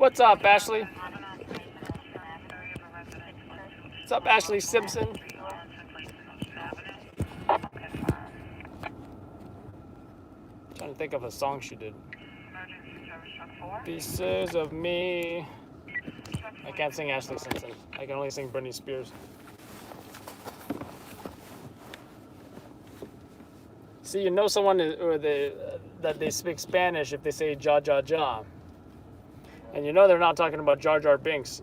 What's up, Ashley? What's up, Ashley Simpson? Trying to think of a song she did. Pieces of Me. I can't sing Ashley Simpson. I can only sing Britney Spears. See, you know someone that they speak Spanish if they say ja ja ja. And you know they're not talking about Jar Jar Binks.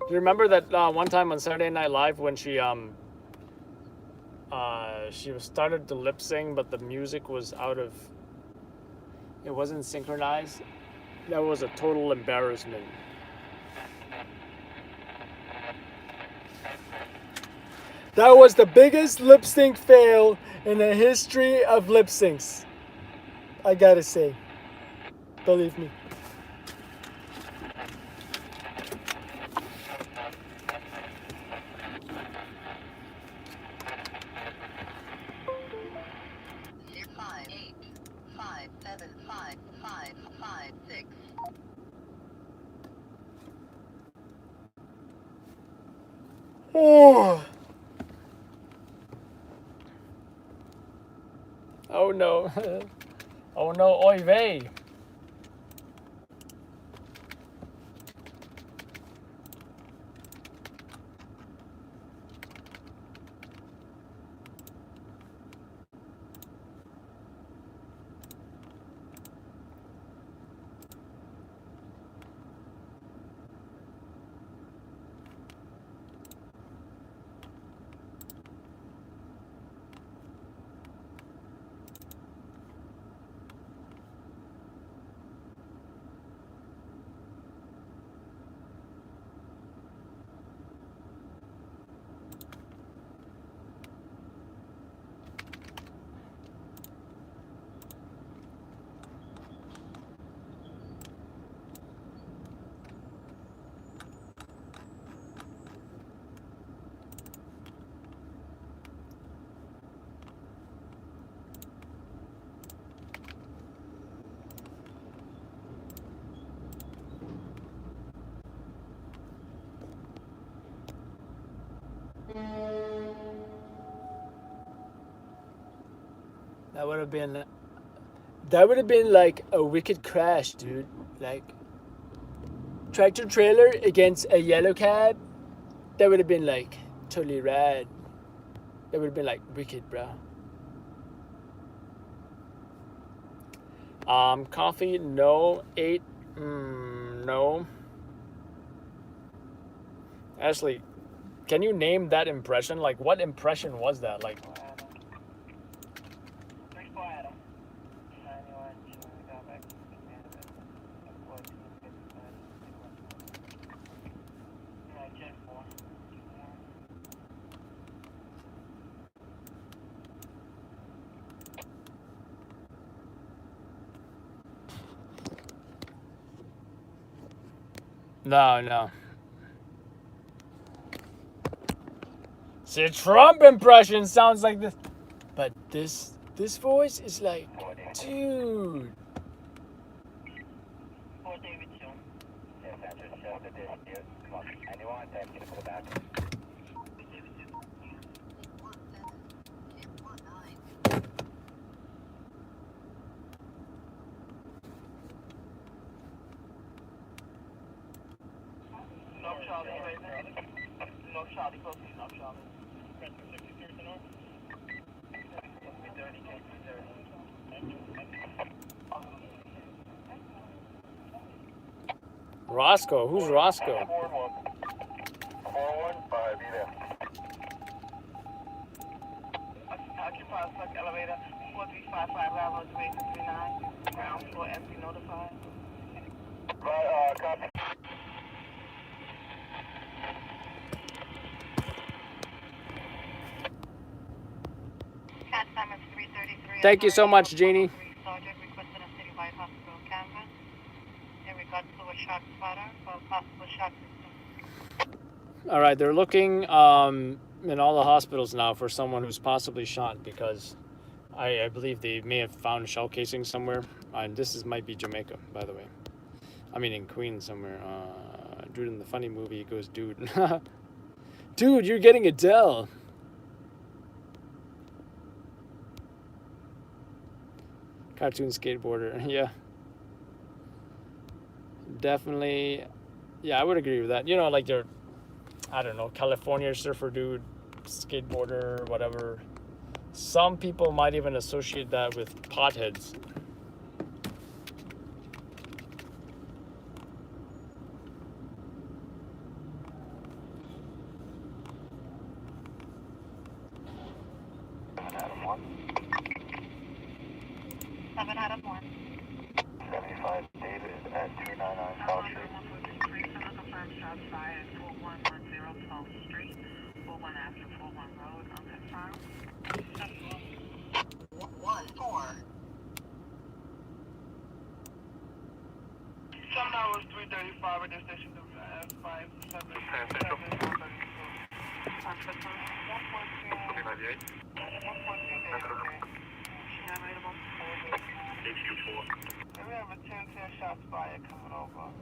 Do you remember that one time on Saturday Night Live when she was started to lip sing, but the music was it wasn't synchronized? That was a total embarrassment. That was the biggest lip sync fail in the history of lip syncs. I gotta say. Believe me. Oh. Oh no. Oh no, oy vey. That would have been like a wicked crash, dude. Like tractor trailer against a yellow cab. That would have been like totally rad. That would have been like wicked, bro. Coffee, no. 8, no. Ashley, can you name that impression? Like, what impression was that? Like, no. See, Trump impression sounds like this, but this voice is like, dude. Roscoe, who's Roscoe? Occupy select elevator 4355 Bravo 2839. Ground floor empty notified. Copy. Thank you so much, Jeannie. Sergeant requested a citywide hospital canvas in regards to a shock spotter for a possible shock system. All right, they're looking in all the hospitals now for someone who's possibly shot because I believe they may have found a shell casing somewhere. And might be Jamaica, by the way. I mean, in Queens somewhere. Dude in the funny movie goes, dude. Dude, you're getting Adele. Cartoon skateboarder, yeah. Definitely, yeah, I would agree with that. You know, like they're, I don't know, California surfer dude, skateboarder, whatever. Some people might even associate that with potheads. Adam 1. 7 Adam 1. 75 David at 299 South Street. Confirmed shots fired 4110 12th Street. 41 after 41 Road on that file. 1-4. Some hours 335 at the station to 577. We have a 10-10 shots fired coming over.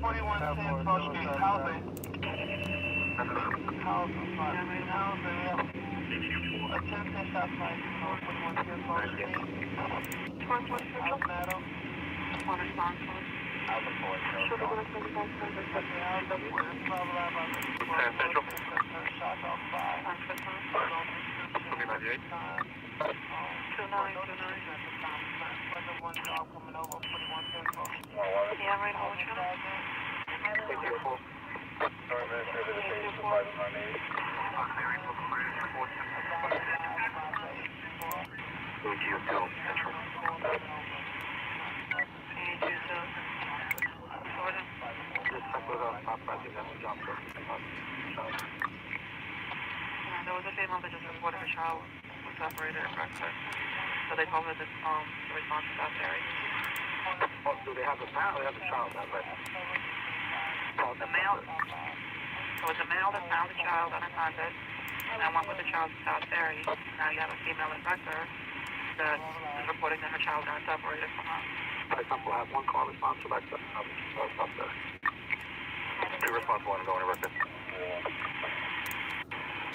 4110 12th Street, housing. Housing, yeah. A 10-10 shots fired coming over 4110 12th Street. 21 Madam. On response code. Out the board. Should have been a 25 center. Shots outside. On Christmas. 2929. One job coming over 4110 12th Street. Yeah, right on. Sorry, man. There was a female that just reported a child was separated at breakfast. So they told her that the response was out there. Oh, do they have a child? They have a child, right? The male. So it's a male that found the child unattended and went with the child to South Ferry. Now you have a female aggressor that is reporting that her child got separated from her. For example, I have one call response to that up there. Two response one going to record.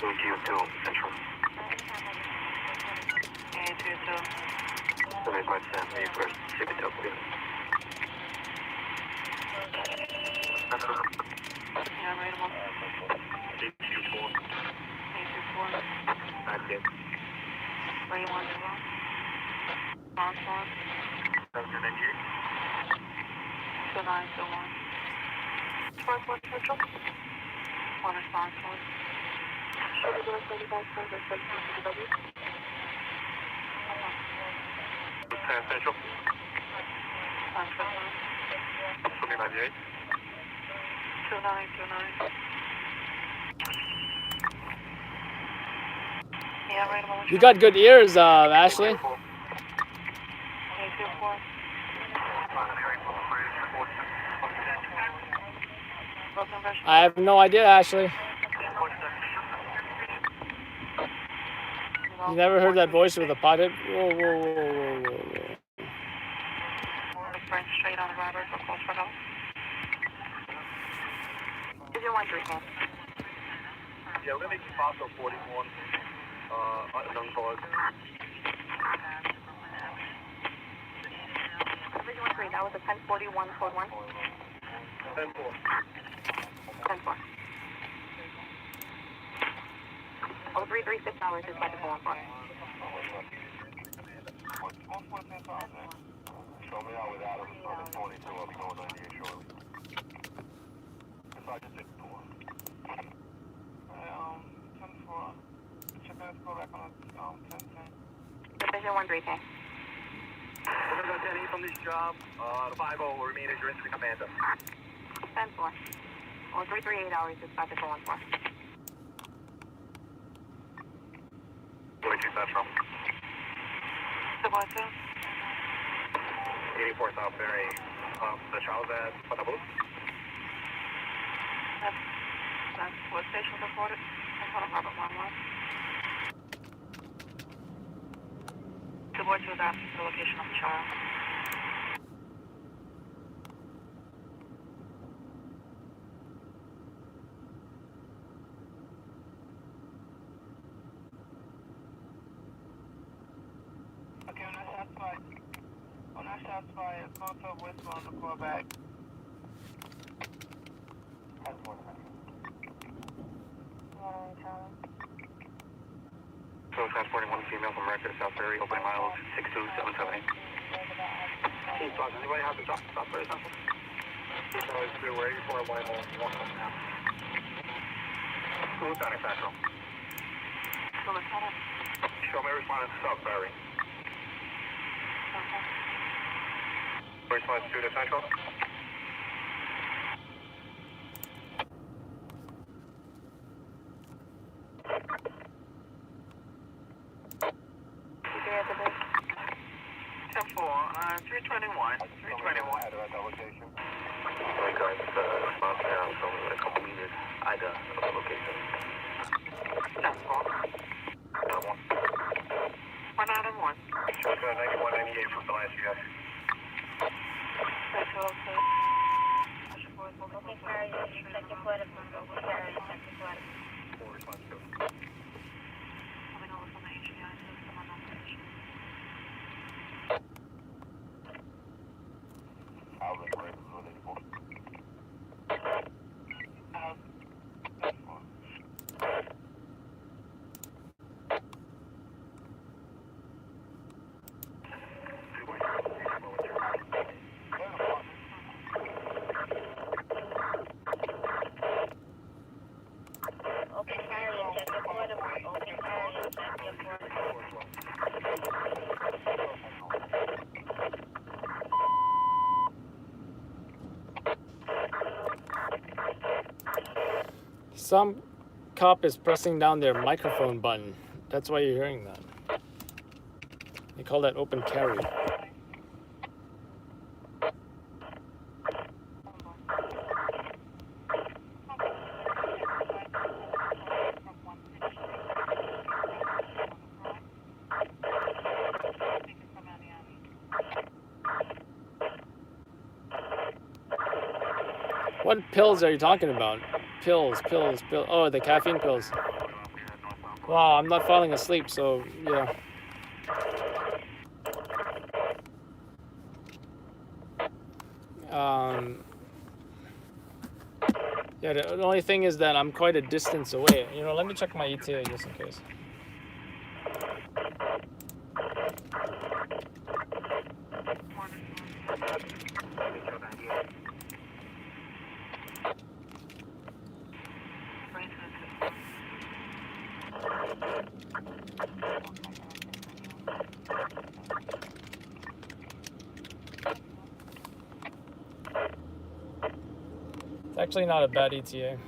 AQ2 Central. AQ2. Somebody's might send me first. Ship it up here. Yeah, right on. AQ4. AQ4. Not yet. Where you want to go? Response one. 798. 2921. Response one Central. One response one. Should we go to 35 Central? Central. Central. 2998. 2929. Yeah, right on. You got good ears, Ashley. I have no idea, Ashley. You never heard that voice with a pothead? Whoa, whoa, whoa, whoa, whoa, whoa. Straight on Robert for close for help. Is your 1-3 Yeah, we're gonna make Paso 41 unknown cause. Division 1-3, that was a 1041 code 1. 10-4. 10-4. Oh, 336 hours is by the phone for. Show me out with Adam, so 22, I'll be going 98 shortly. If I just take the door. 10-4. Check let's go back on 10-10. Division 1-3, okay. We're gonna go 10-8 from this job. The 5-0 will remain as your incident commander. 10-4. Oh, 338 hours is by the phone for. 42 Central. The what, sir? 84 South Ferry. The child's at Panabu. What station reported? I'm calling Robert 1-1. The board was asked the location of the child. Okay, when I shots fired, call to whistle on the call back. So transporting one female from Record to South Ferry, opening miles 62778. Chief, does anybody have the South Ferry sample? We're waiting for a white hole. Now. Lieutenant Central. So Lieutenant. Show me responding to South Ferry. Okay. Response to the Central. For 321. 321. At that location. Hey guys, response now, so in a couple meters, either of the location. That's all. 191. Shows 9198 from the last yes. That's all set. Okay, sorry, second quarter from the second quarter. Full response to. Coming over from the HDI system on operation. Some cop is pressing down their microphone button. That's why you're hearing that. They call that open carry. What pills are you talking about? Pills. Oh, the caffeine pills. Wow, I'm not falling asleep, so yeah. Yeah, the only thing is that I'm quite a distance away. You know, let me check my ETA just in case. It's actually not a bad ETA.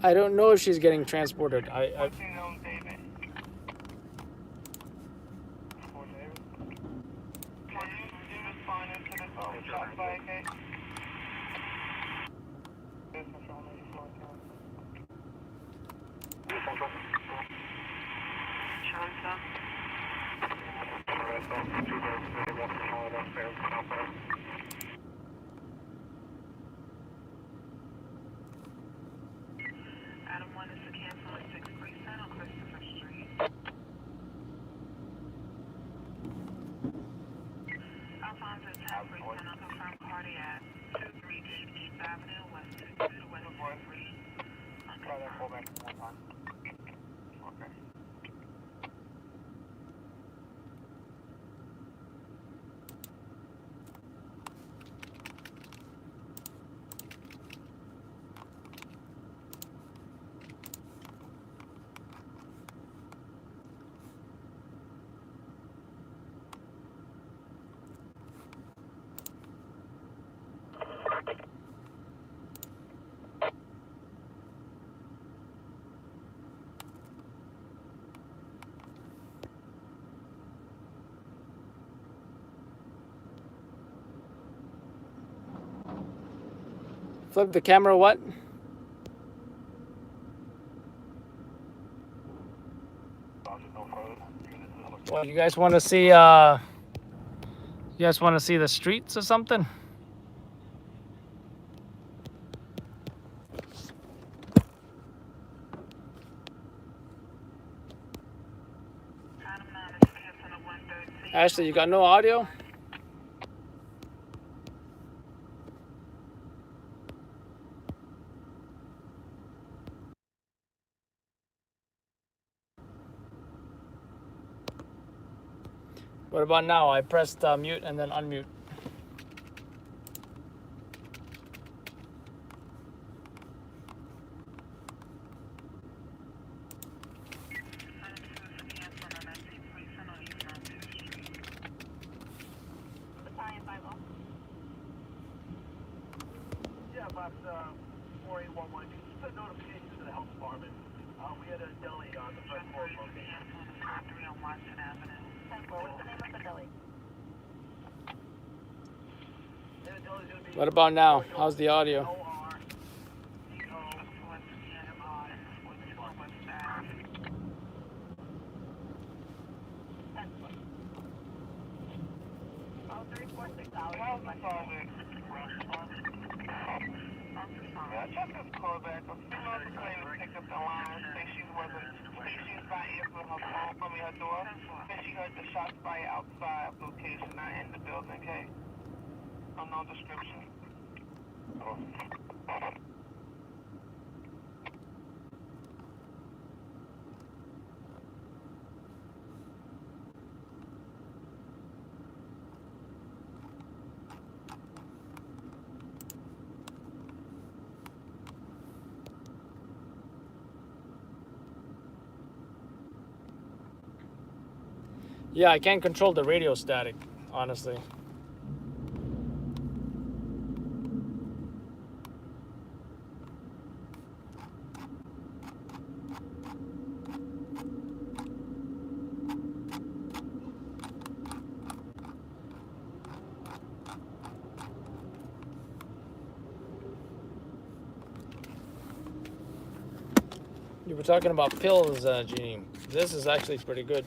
I don't know if she's getting transported. Adam 1 is to cancel at 6th Precinct on Christopher Street. Alphonse at 10th Precinct, unconfirmed cardiac. 238 East Avenue, West 22 to West 43. Unconfirmed. Okay. Flip the camera, what? Well, you guys want to see, the streets or something? Adam 9 is to cancel at 113. Ashley, you got no audio? What about now? I pressed mute and then unmute. Yeah, box 4811. You can send notifications to the health department. We had a deli on the first floor location. 3 on Washington Avenue. What's the name of the deli? What about now? How's the audio? I checked this callback. A female complainant picked up the line, say she was not answering her phone from her door, and she heard the shots fired outside of location, not in the building, okay? Unknown description. Yeah, I can't control the radio static, honestly. You were talking about pills, Jeannie. This is actually pretty good.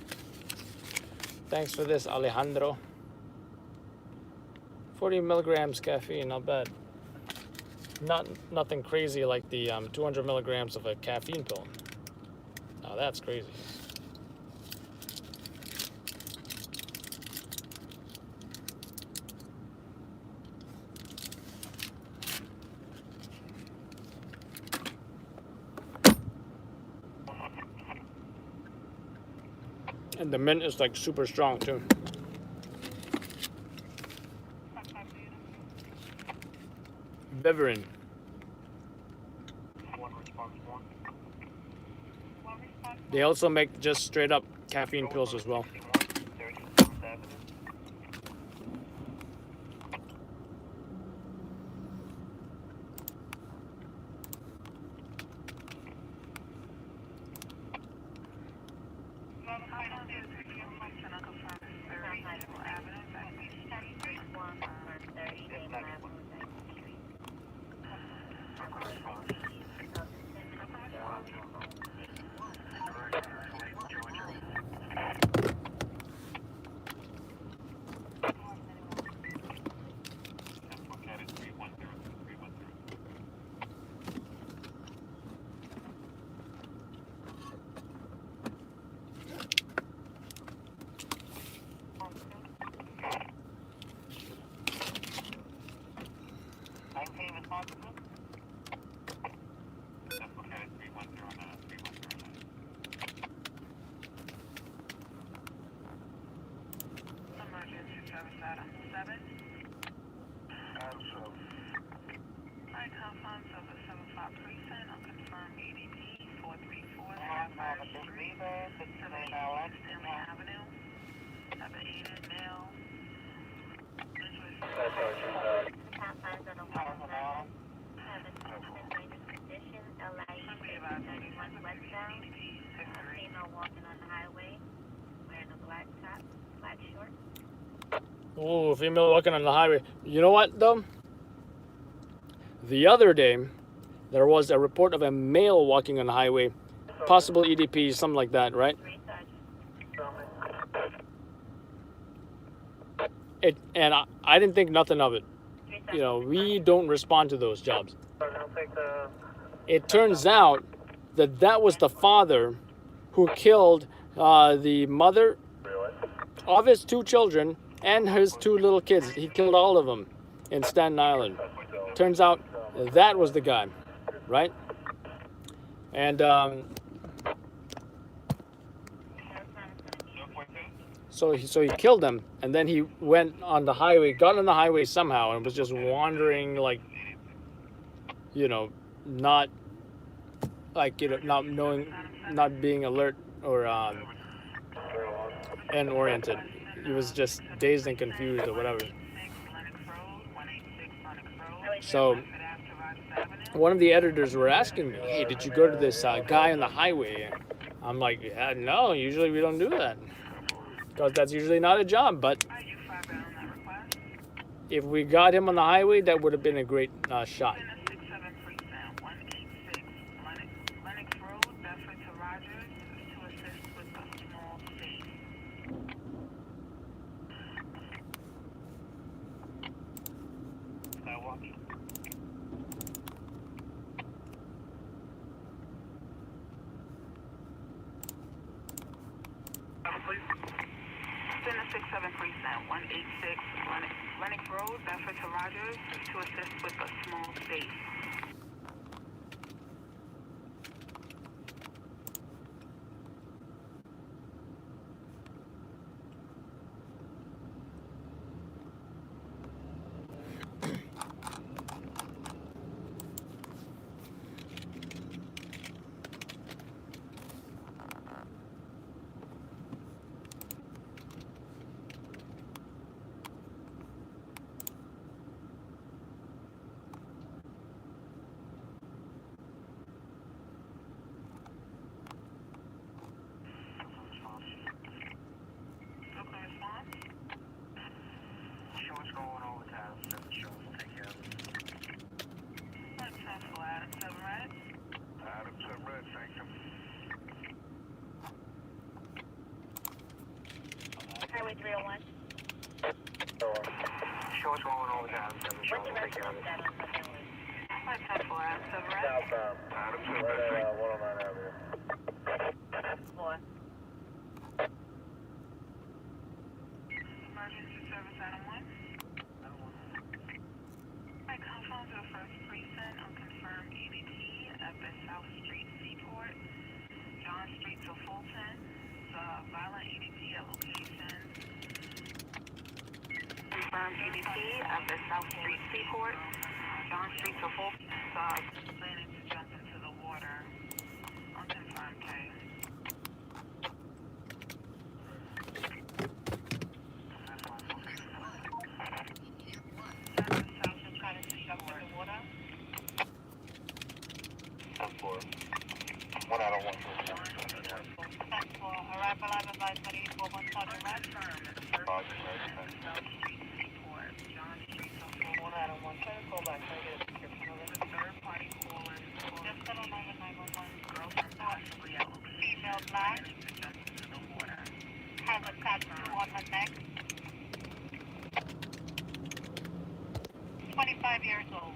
Thanks for this, Alejandro. 40 milligrams caffeine, not bad. Nothing crazy like the 200 milligrams of a caffeine pill. Now that's crazy. And the mint is like super strong too. Beverin. They also make just straight up caffeine pills as well. Oh, female walking on the highway. You know what, though? The other day, there was a report of a male walking on the highway, possible EDP, something like that, right? And I didn't think nothing of it. You know, we don't respond to those jobs. It turns out that that was the father who killed the mother of his 2 children and his 2 little kids. He killed all of them in Staten Island. Turns out that was the guy, right? And so he killed them, and then he went on the highway, got on the highway somehow, and was just wandering, like, you know, not like, you know, not knowing, not being alert or and oriented. He was just dazed and confused or whatever. So one of the editors were asking me, "Hey, did you go to this guy on the highway?" I'm like, "Yeah, no, usually we don't do that, because that's usually not a job. But if we got him on the highway, that would have been a great shot." Center 67 Precinct 186 Lennox Road, Bedford to Rogers, to assist with a small safe. Highway 301. Show what's going on with Adam 7. Show us take care of it. Like 10 4 Adam 7, right? Southbound. Adam 7, right at 109 Avenue. 4. Emergency service Adam 1. I confirm to the first precinct unconfirmed EDT at the South Street Seaport, John Street to Fulton. Violent EDT at location. Confirmed EDT at the South Street Seaport, John Street to Fulton. Planning to jump into the water. Unconfirmed case. South is trying to jump in the water. 10-4. 1 out of 1. 10-4. Arrival live advice 24 1 Southern Red. Roger, South Street Seaport, John Street to Fulton. 1 out of 1. Try to call back. Try to get a description of it. Third party calling. Just settle 911. Girl from possibly out. Female black. Has a tattoo on her neck. 25 years old.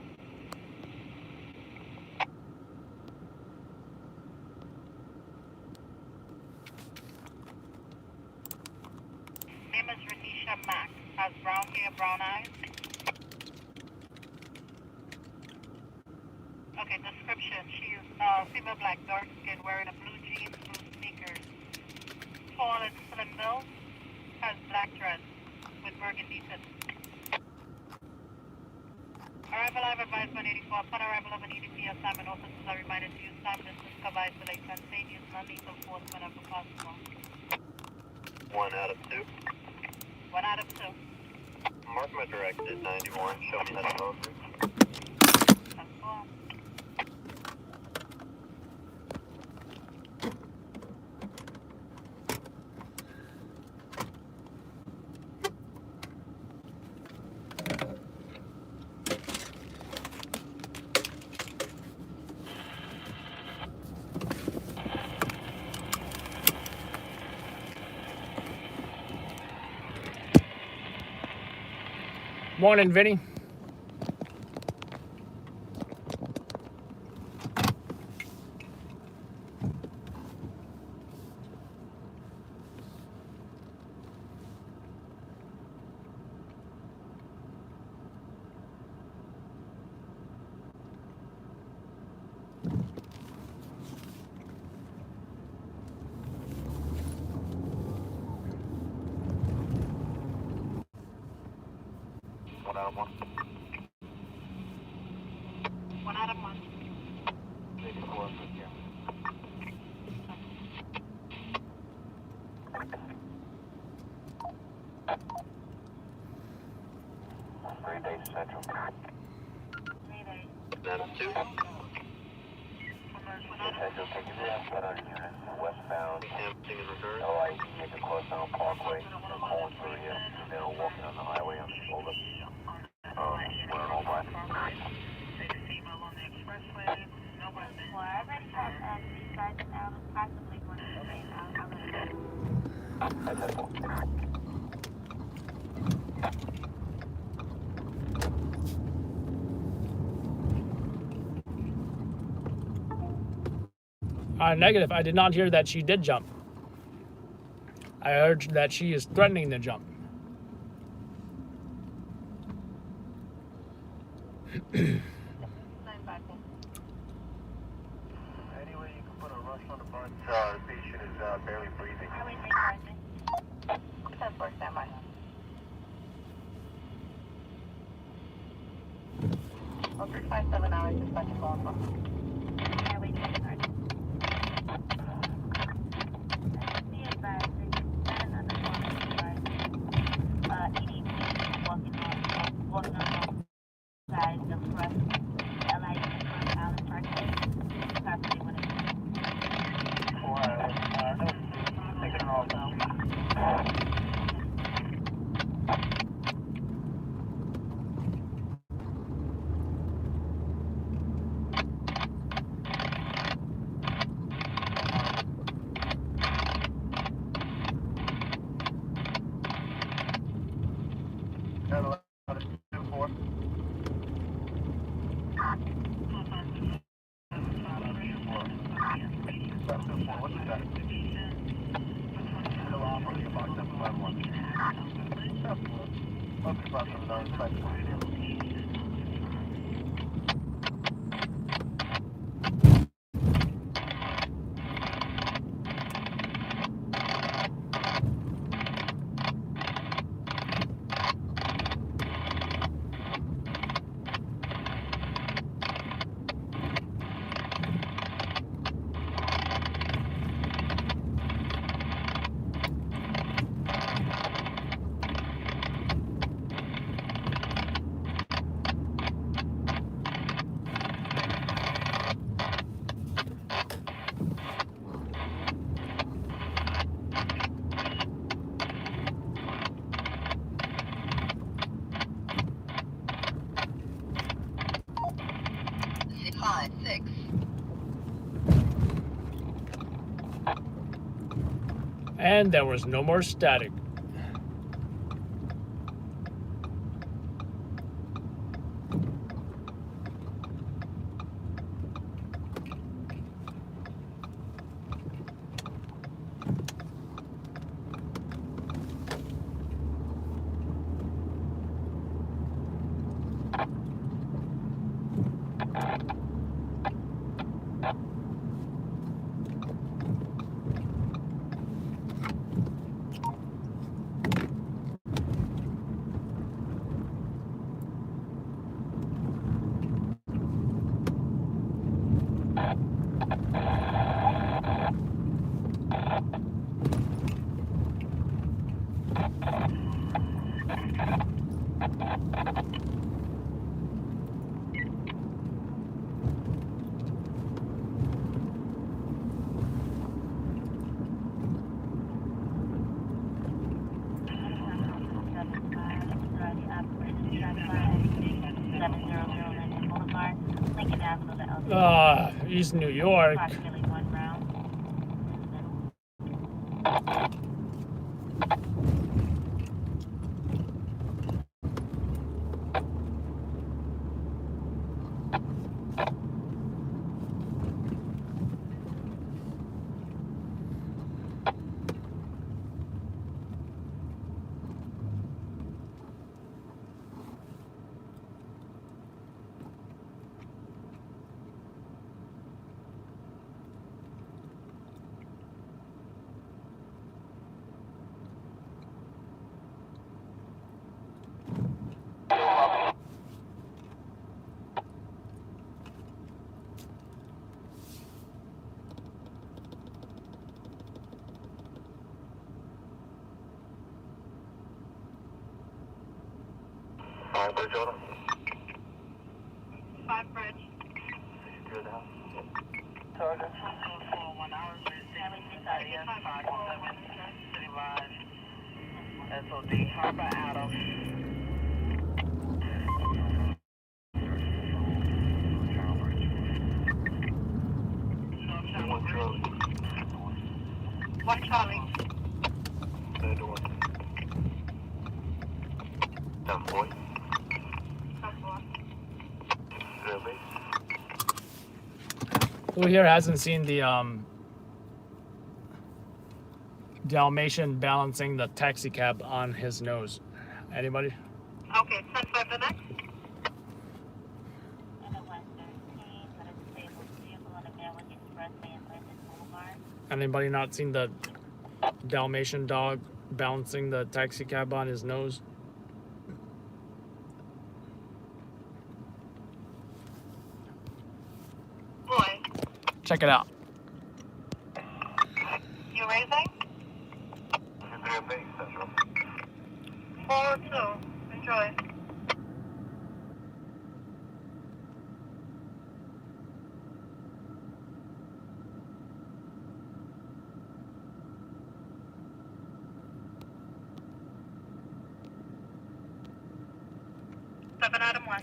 Name is Renisha Mack. Has brown hair, brown eyes. Okay, description. She is female black, dark skin, wearing a blue jeans, blue sneakers. Tall and slim build. Has black dress with burgundy tips. arrival, I've advised 184. Upon arrival of an EDC assignment, officers are reminded to use time-distance cover isolation and same use non-lethal force whenever possible. 1 out of 2. 1 out of 2. Mark my directed 91. Show me how to go through. That's all. Morning, Vinny. One out of 1. 1 out of 1. 84, good here. Central. 3 days. 1 out of 2. Central, taking left, 100 units, westbound. Emptying in reverse. LIE, make a cross down Parkway. They're pulling through here. They're walking on the highway on the shoulder. We're an all black. Well, I already have these guys out, possibly one of the days out. Negative. I did not hear that she did jump. I heard that she is threatening to jump. Anyway, you can put a rush on the bus. The patient is barely breathing. Highway 3 10-4, standby. Oh, 357 hours, dispatch call. Highway 3 Be advised, there's another call EDP walking on side of the front, LIE front, Allen Parkway, possibly one of them. No, taking it all down. And there was no more static. East New York. Alright, Bridge order. 5 Bridge. Good now. Target. 1 hour, 5-7, City Line. SOD, Harbor Adam. One Charlie. 1 Charlie. Third one. 10-4. 0 Who here hasn't seen the Dalmatian balancing the taxi cab on his nose? Anybody? Okay, 10-5 the next. Anybody not seen the Dalmatian dog balancing the taxi cab on his nose? Boy, Check it out. you raising? 3 Central. 402. Enjoy. Adam 1.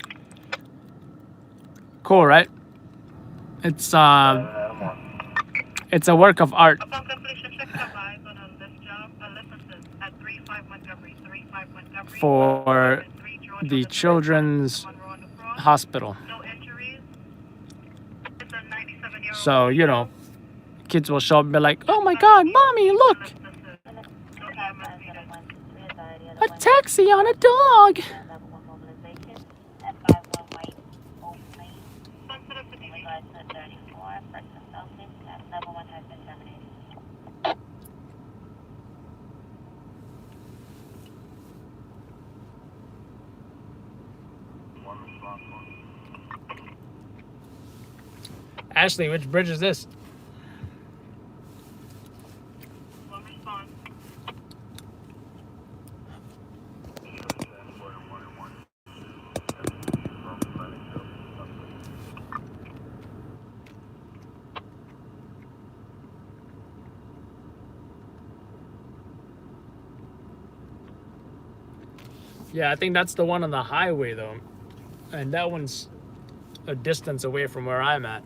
Cool, right? It's a work of art Upon completion, check the eyes on a lift job. Licenses at 35 Montgomery, 35 Montgomery. for 3 George the on the children's Monroe on the cross. hospital. No injuries. It's a 97-year-old. So, you know, kids will show up and be like, oh my God, Mommy, look! A taxi on a dog! Ashley, which bridge is this? One response. Yeah, I think that's the one on the highway, though. And that one's a distance away from where I'm at.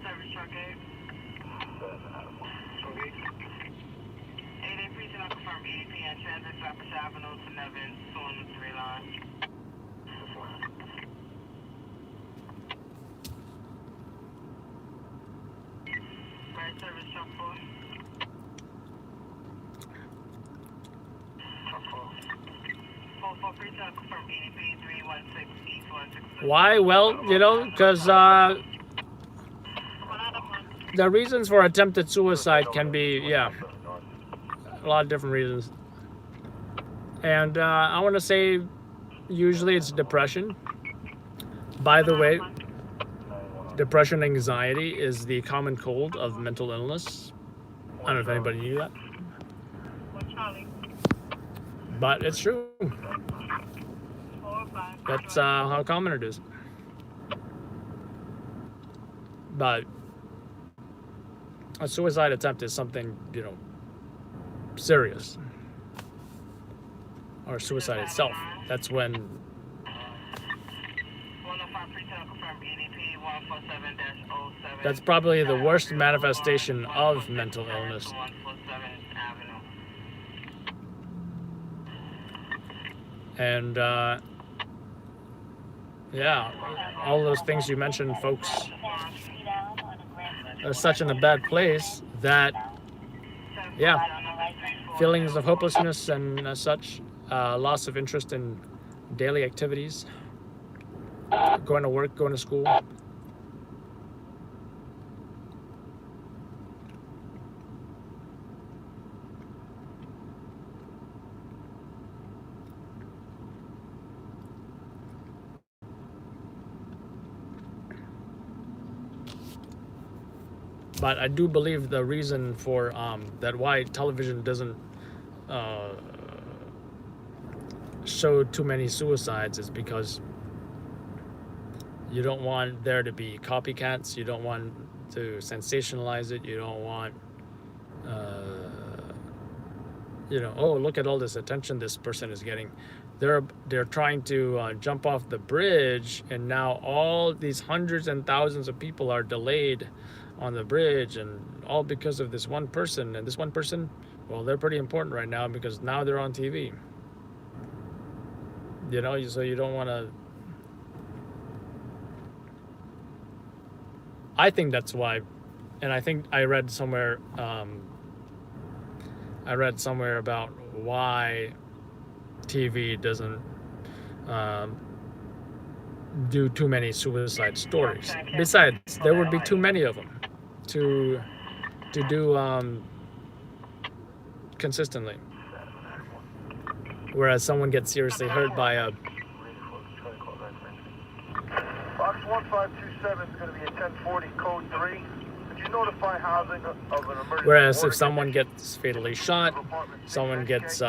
Service truck 8. 8 precinct on confirmed EDP and transit Cypress Avenue to Nevins, 2 on the 3 line. Right service truck 4. Truck 4 precinct confirmed EDP 316 East 166. Why? Well, you know, because the reasons for attempted suicide can be, yeah, a lot of different reasons. And I want to say usually it's depression. By the way, depression and anxiety is the common cold of mental illness. I don't know if anybody knew that, but it's true. That's how common it is. But a suicide attempt is something, serious. Or suicide itself. That's when that's probably the worst manifestation of mental illness. And yeah, all those things you mentioned, folks, are such in a bad place that, yeah, feelings of hopelessness and such, loss of interest in daily activities, going to work, going to school. But I do believe the reason for that why television doesn't show too many suicides is because you don't want there to be copycats. You don't want to sensationalize it. You don't want, oh, look at all this attention this person is getting. They're trying to jump off the bridge, and now all these hundreds and thousands of people are delayed on the bridge, and all because of this one person. And this one person, well, they're pretty important right now because now they're on TV. So you don't want to. I think that's why, and I think I read somewhere about why TV doesn't do too many suicide stories. Besides, there would be too many of them to do consistently. Whereas someone gets seriously hurt by a Box 1527 is going to be a 1040 code 3. Did you notify housing of an emergency? Whereas if someone gets fatally shot, someone gets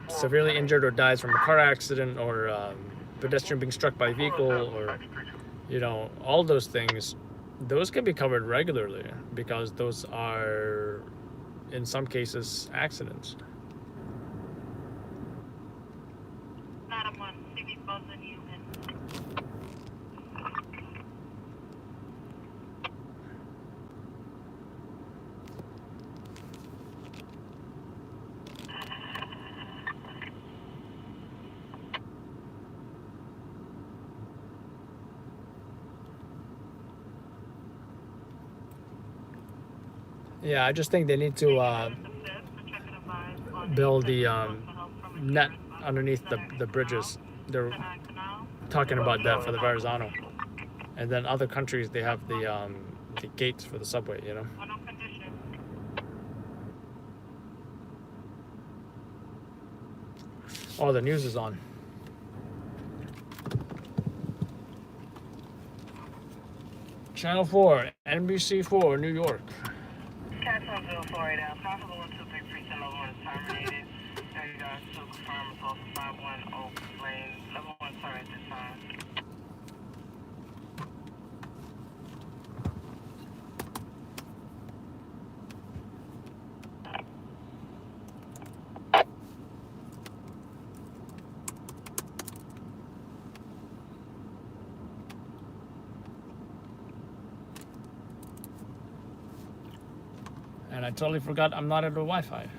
severely injured or dies from a car accident, or pedestrian being struck by a vehicle, or all those things, those can be covered regularly because those are in some cases accidents. Yeah, I just think they need to build the net underneath the bridges. They're talking about that for the Verrazano, and then other countries they have the gates for the subway. Oh, the news is on. Channel 4, NBC4, New York. Cat 1048 out. Possible 123 level 1 is terminated. There you go. To confirm it's also 51 Oak Lane. Level 1 sorry at this time. And I totally forgot I'm not at the Wi-Fi.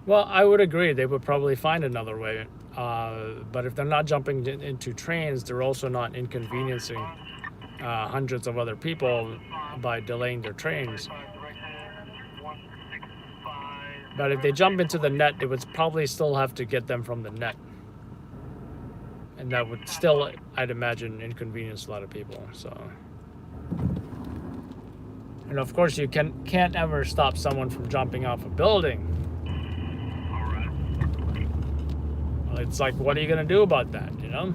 Well, I would agree. They would probably find another way. But if they're not jumping into trains, they're also not inconveniencing hundreds of other people by delaying their trains. But if they jump into the net, they would probably still have to get them from the net. And that would still, I'd imagine, inconvenience a lot of people. So, and of course, you can't ever stop someone from jumping off a building. Well, it's like, what are you gonna do about that? You know,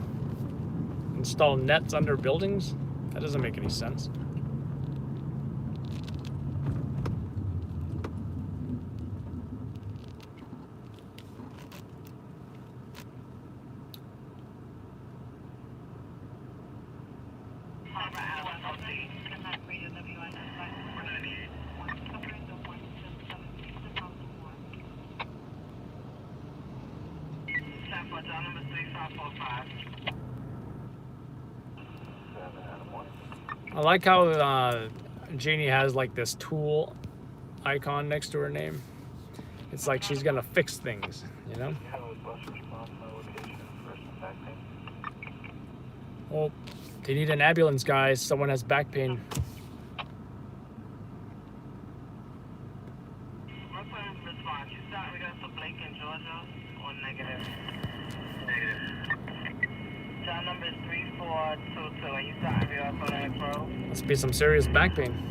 install nets under buildings? That doesn't make any sense. I like how Jeannie has like this tool icon next to her name. It's like she's gonna fix things, you know? Oh, they need an ambulance, guys. Someone has back pain. Must be some serious back pain.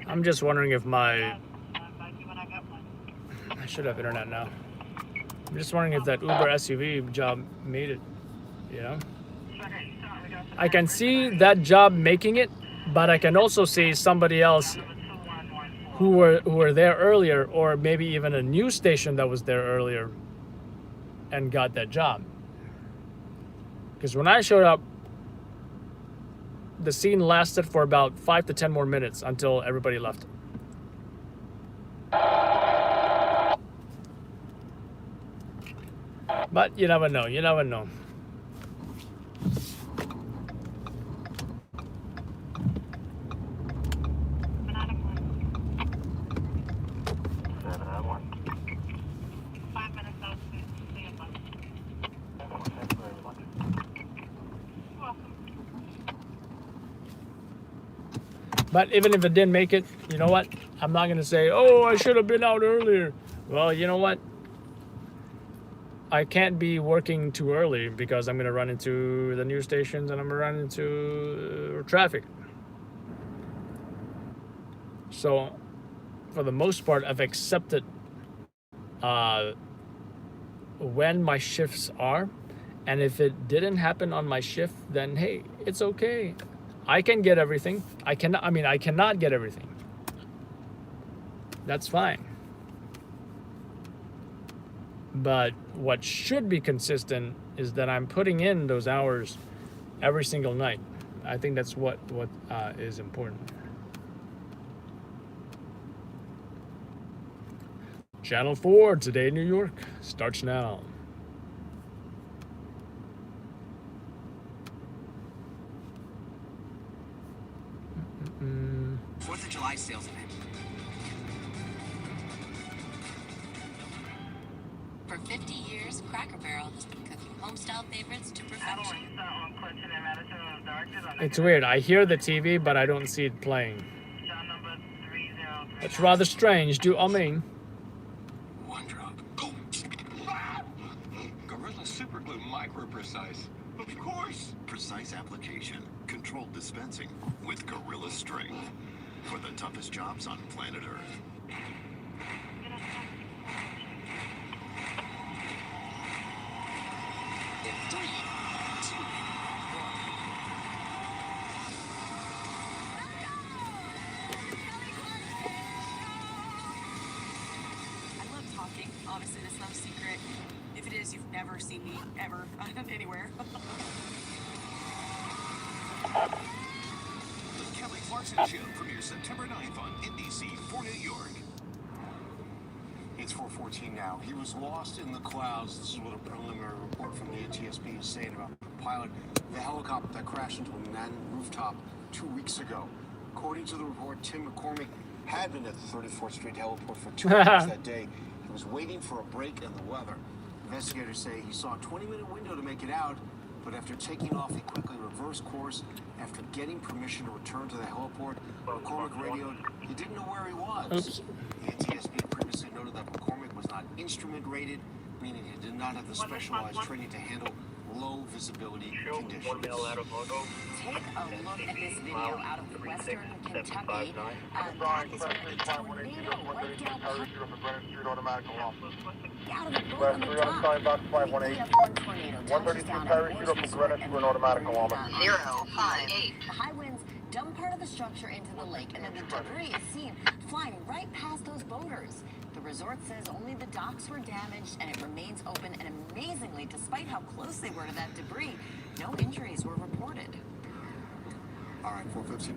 I'm just wondering if I should have internet now. I'm just wondering if that Uber SUV job made it, you know? I can see that job making it, but I can also see somebody else who were there earlier, or maybe even a news station that was there earlier and got that job. Because when I showed up, the scene lasted for about 5 to 10 more minutes until everybody left. But you never know. You never know. But even if it didn't make it, you know what? I'm not going to say, oh, I should have been out earlier. Well, you know what? I can't be working too early because I'm going to run into the news stations and I'm going to run into traffic. So, for the most part, I've accepted when my shifts are. And if it didn't happen on my shift, then hey, it's okay. I can get everything. I cannot get everything. That's fine. But what should be consistent is that I'm putting in those hours every single night. I think that's what is important. Channel 4, Today New York, starts now. Fourth of July sales event. For 50 years, Cracker Barrel has been cooking home-style favorites to perfection. It's weird. I hear the TV, but I don't see it playing. It's rather strange. Do I mean? One drop. Gorilla Super Glue Micro Precise. Of course. Precise application, controlled dispensing with Gorilla Strength for the toughest jobs on planet Earth. In 3, 2, 1. Honestly, that's not a secret. If it is, you've never seen me ever anywhere. The Kelly Clarkson Show premieres September 9th on NBC for New York. It's 4:14 now. He was lost in the clouds. This is what a preliminary report from the NTSB is saying about the pilot of the helicopter that crashed into a Manhattan rooftop 2 weeks ago. According to the report, Tim McCormick had been at the 34th Street heliport for 2 hours that day. He was waiting for a break in the weather. Investigators say he saw a 20-minute window to make it out, but after taking off, he quickly reversed course. After getting permission to return to the heliport, McCormick radioed he didn't know where he was. Oops. The NTSB previously noted that McCormick was not instrument rated, meaning he did not have the specialized training to handle low visibility conditions. Take a look at this video out of western Kentucky. That is where a tornado wiped out out of the boat on the dock. Quickly up one tornado touches down at Morse Resort and the 058. The high winds dump part of the structure into the lake, and then the debris is seen flying right past those boaters. The resort says only the docks were damaged and it remains open, and amazingly, despite how close they were to that debris, no injuries were reported. All right, 4:15.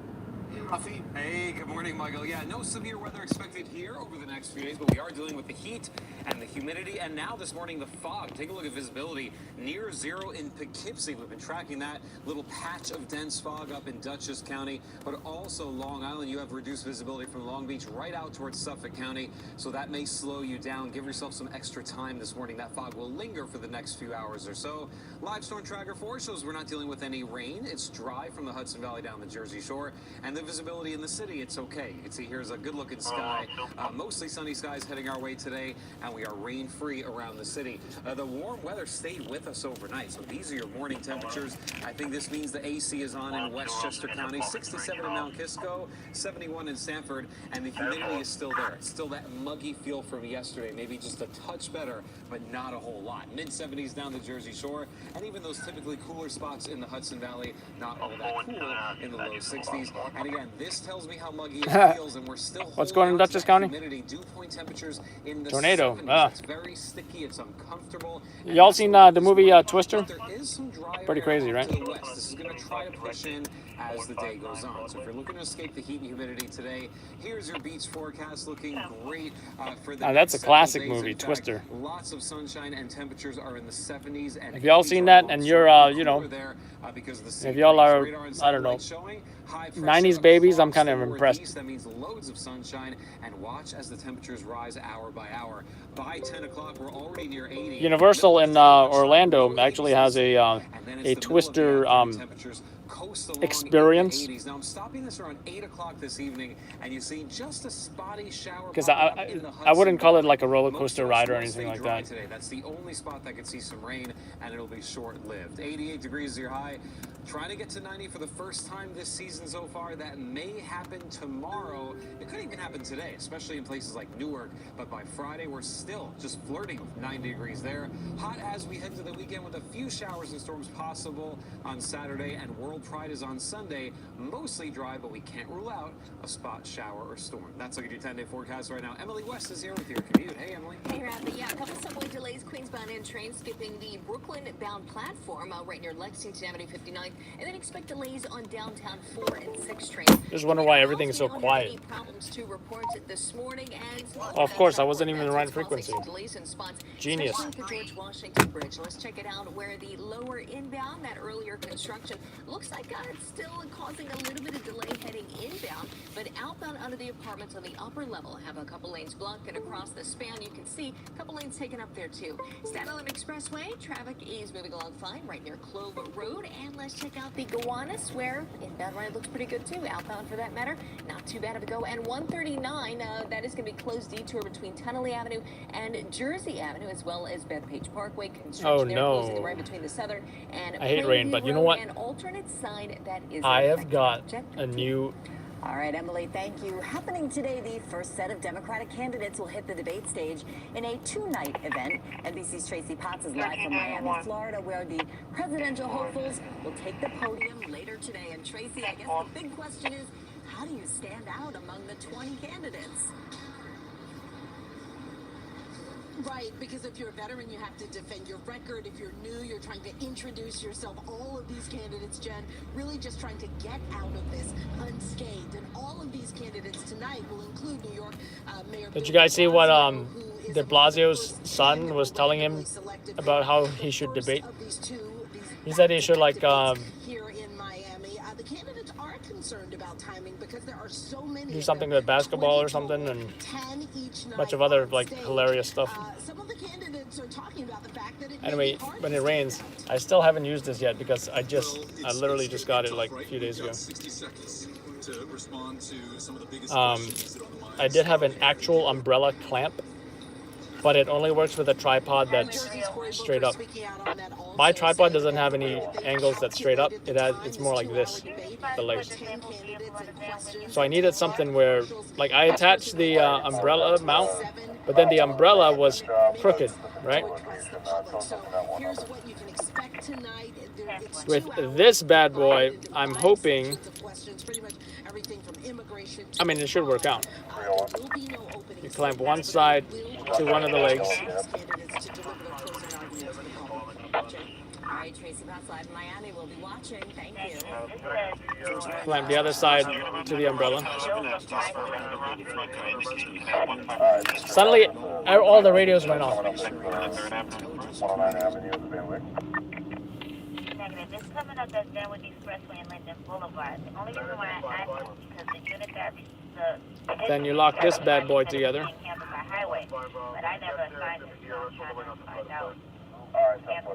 Rafi? Hey, good morning, Michael. Yeah, no severe weather expected here over the next few days, but we are dealing with the heat and the humidity, and now this morning the fog. Take a look at visibility near zero in Poughkeepsie. We've been tracking that little patch of dense fog up in Dutchess County, but also Long Island. You have reduced visibility from Long Beach right out towards Suffolk County, so that may slow you down. Give yourself some extra time this morning. That fog will linger for the next few hours or so. Live storm tracker 4 shows we're not dealing with any rain. It's dry from the Hudson Valley down the Jersey Shore, and the visibility in the city, it's okay. You can see here's a good-looking sky. Mostly sunny skies heading our way today, and we are rain-free around the city. The warm weather stayed with us overnight, so these are your morning temperatures. I think this means the AC is on in Westchester County, 67 in Mount Kisco, 71 in Sanford, and the humidity is still there. It's still that muggy feel from yesterday, maybe just a touch better, but not a whole lot. Mid-70s down the Jersey Shore, and even those typically cooler spots in the Hudson Valley, not all that cool in the low 60s. And again, this tells me how muggy it feels, and we're still What's going on in Dutchess County? Humidity, dew point temperatures in the Tornado. 70s. It's very sticky, it's uncomfortable. Y'all seen the movie Twister? There is some dry Pretty air crazy, off right? to the west. This is going to try to push in as the day goes on. So if you're looking to escape the heat and humidity today, here's your beach forecast looking great for the That's a next classic several days. movie, In fact, Twister. Lots of sunshine and temperatures are in the 70s. And Have y'all 80s seen are that? low. And So you're, cooler you know, there, because of the if sea y'all breeze. are, Radar and I don't know, satellite showing high pressure 90s babies, I'm across kind of the impressed. northeast. That means loads of sunshine, and watch as the temperatures rise hour by hour. By 10 o'clock, we're already near 80. Universal in Orlando actually has a Twister experience. Now I'm stopping this around 8 o'clock this evening, and you see just a spotty shower. Because I wouldn't call it like a roller coaster ride or anything like that. Today. That's the only spot that could see some rain, and it'll be short-lived. 88 degrees is your high. Trying to get to 90 for the first time this season so far. That may happen tomorrow. It could even happen today, especially in places like Newark. But by Friday, we're still just flirting with 90 degrees there. Hot as we head to the weekend with a few showers and storms possible on Saturday, and World Pride is on Sunday. Mostly dry, but we can't rule out a spot shower or storm. That's looking at your 10-day forecast right now. Emily West is here with your commute. Hey, Emily. Hey, Rafa. Yeah, a couple subway delays. Queens-bound and train skipping the Brooklyn-bound platform right near Lexington Avenue 59. And then expect delays on downtown 4 and 6 trains. Just wonder why everything is so quiet. Any problems to report this morning, and Oh, of course, I wasn't even in the right frequency. Delays in spots, Genius. especially the George Washington Bridge. Let's check it out where the lower inbound, that earlier construction, looks like it's still causing a little bit of delay heading inbound, but outbound under the apartments on the upper level have a couple lanes blocked, and across the span you can see a couple lanes taken up there too. Staten Island Expressway, traffic is moving along fine right near Clove Road, and let's check out the Gowanus, where inbound ride looks pretty good too. Outbound for that matter, not too bad of a go. And 139, that is going to be closed detour between Tunnelly Avenue and Jersey Avenue, as well as Bethpage Parkway. Construction there closing right between the southern and I hate rain, but you know what? An alternate sign that is I have got a new... All right, Emily, thank you. Happening today, the first set of Democratic candidates will hit the debate stage in a two-night event. NBC's Tracy Potts is live from Miami, Florida, where the presidential hopefuls will take the podium later today. And Tracy, I guess the big question is, how do you stand out among the 20 candidates? Right, because if you're a veteran, you have to defend your record. If you're new, you're trying to introduce yourself. All of these candidates, Jen, really just trying to get out of this unscathed. And all of these candidates tonight will include New York Mayor. Did you guys see what de Blasio's son was telling him about how he should debate? He said he should like here in Miami. The candidates are concerned about timing because there are so many. Do something with basketball or something, and a bunch of other like hilarious stuff. Some of the candidates are talking about the fact that Anyway, when it rains, I still haven't used this yet because I literally just got it like a few days ago. I did have an actual umbrella clamp, but it only works with a tripod that's straight up. My tripod doesn't have any angles that's straight up. It's more like this, the legs. So I needed something where, like, I attached the umbrella mount, but then the umbrella was crooked, right? With this bad boy, I'm hoping, I mean, it should work out. You clamp one side to one of the legs. All right, Tracy Potts live in Miami. We'll be watching. Thank you. Clamp the other side to the umbrella. Suddenly, all the radios went off. This coming up as Denwood Expressway and Linden Boulevard. The only reason why I asked is because the unit that Then you lock this bad boy together. highway, but I never assigned it, so I'm trying to find out. Alright, that's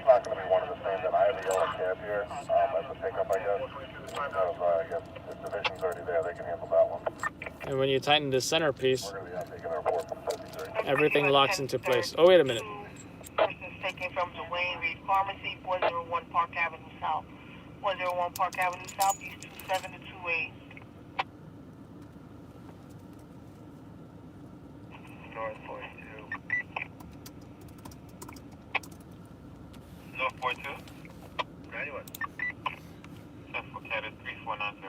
not going to be one of the same. Then I have a yellow cab here as a pickup, I guess. Because I guess the division's already there, they can handle that one. And when you tighten this centerpiece, We're going to be taking a report from 53. everything locks into place. Oh, wait a minute. Persons taken from Dwayne Reed Pharmacy, 401 Park Avenue South. 401 Park Avenue South, East 27 to 28. North 42. North 42? 91. Central Cadet 3490.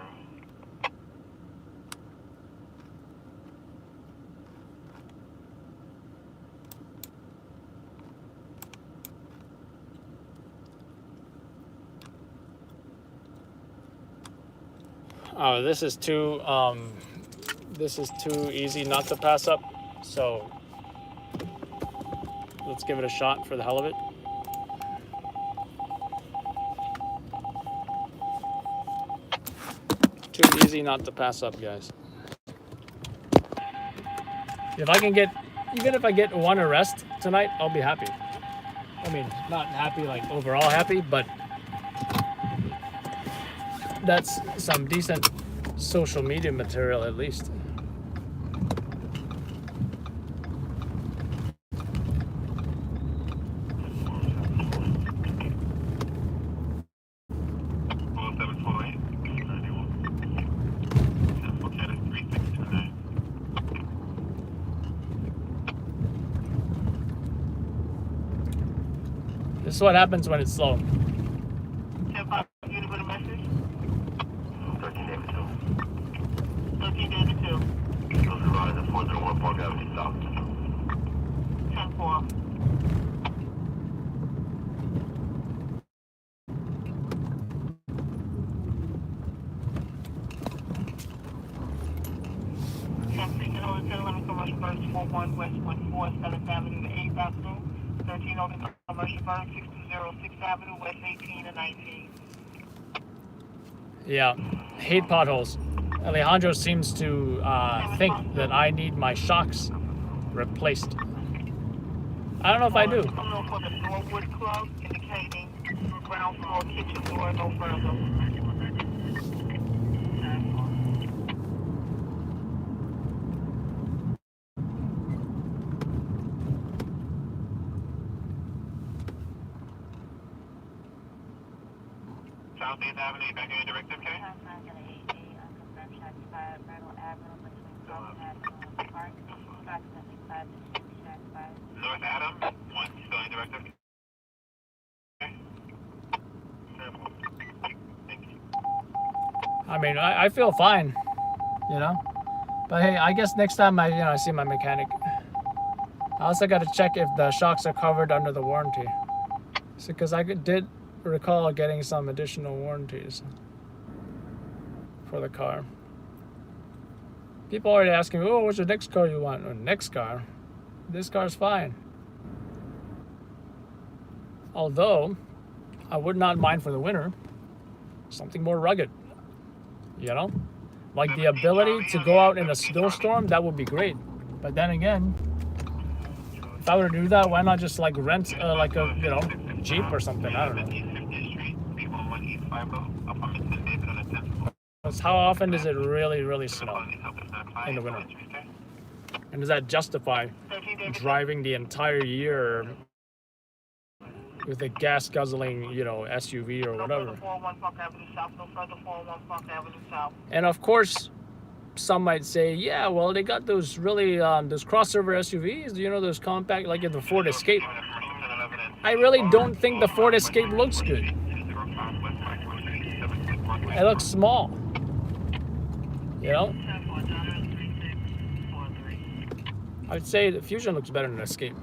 Oh, this is too easy not to pass up. So let's give it a shot for the hell of it. Too easy not to pass up, guys. If I can get, even if I get one arrest tonight, I'll be happy. I mean, not happy like overall happy, but that's some decent social media material at least. This is what happens when it's slow. 10-5, you to put a message? 13 David 2. Those are riding at 401 Park Avenue South. 10-4. Commercial Bird 41 West 14 7th Avenue to 8th Avenue, 13 Open Commercial Bird 6206 Avenue West 18 and 19. Yeah, hate potholes. Alejandro seems to think that I need my shocks replaced. I don't know if I do. Criminal for the Norwood Club indicating ground floor kitchen door no further. South 8th Avenue, back in directive, okay? North Adam, 1, still in directive. Okay. Thank you. I mean, I feel fine, you know. But hey, I guess next time I see my mechanic, I also got to check if the shocks are covered under the warranty. Because I did recall getting some additional warranties for the car. People already asking me, oh, what's the next car you want? Oh, next car? This car's fine. Although, I would not mind for the winter something more rugged. You know? Like the ability to go out in a snowstorm, that would be great. But then again, if I were to do that, why not just like rent like a, you know, Jeep or something? I don't know. Because how often does it really, really snow in the winter? And does that justify driving the entire year with a gas guzzling, you know, SUV or whatever? And of course, some might say, yeah, well, they got those really, those crossover SUVs, you know, those compact, like in the Ford Escape. I really don't think the Ford Escape looks good. It looks small. You know? I'd say the Fusion looks better than Escape.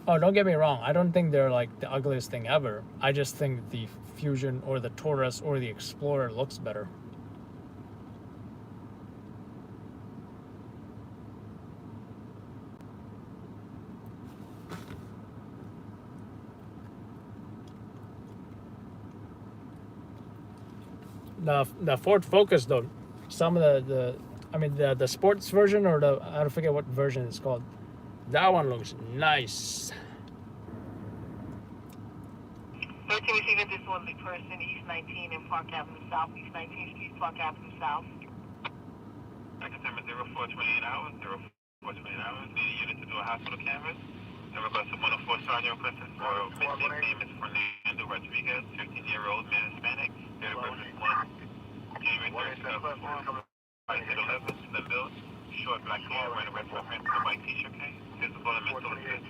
Oh, don't get me wrong. I don't think they're like the ugliest thing ever. I just think the Fusion or the Taurus or the Explorer looks better. The Ford Focus though, some of the sports version or I don't forget what version it's called. That one looks nice. 13 receiving this one, the person East 19 and Park Avenue South, East 19th Street, Park Avenue South. Second time 0428 hours, 0428 hours, need a unit to do a hospital canvas. In regards to 104 sergeant requested for missing name is Fernando Rodriguez, 15-year-old male Hispanic, date of birth is 1 January 3rd, 2004, 5'11", slim build, short black hair, wearing a red sweatpants and a white t-shirt case, physical and mental assist.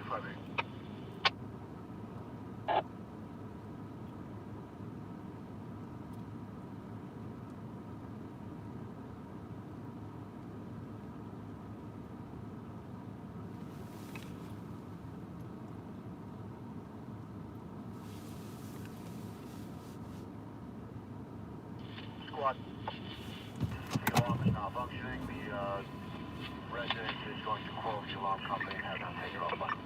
Squad. The alarm is now functioning. The resident is going to call the alarm company and have them take it offline.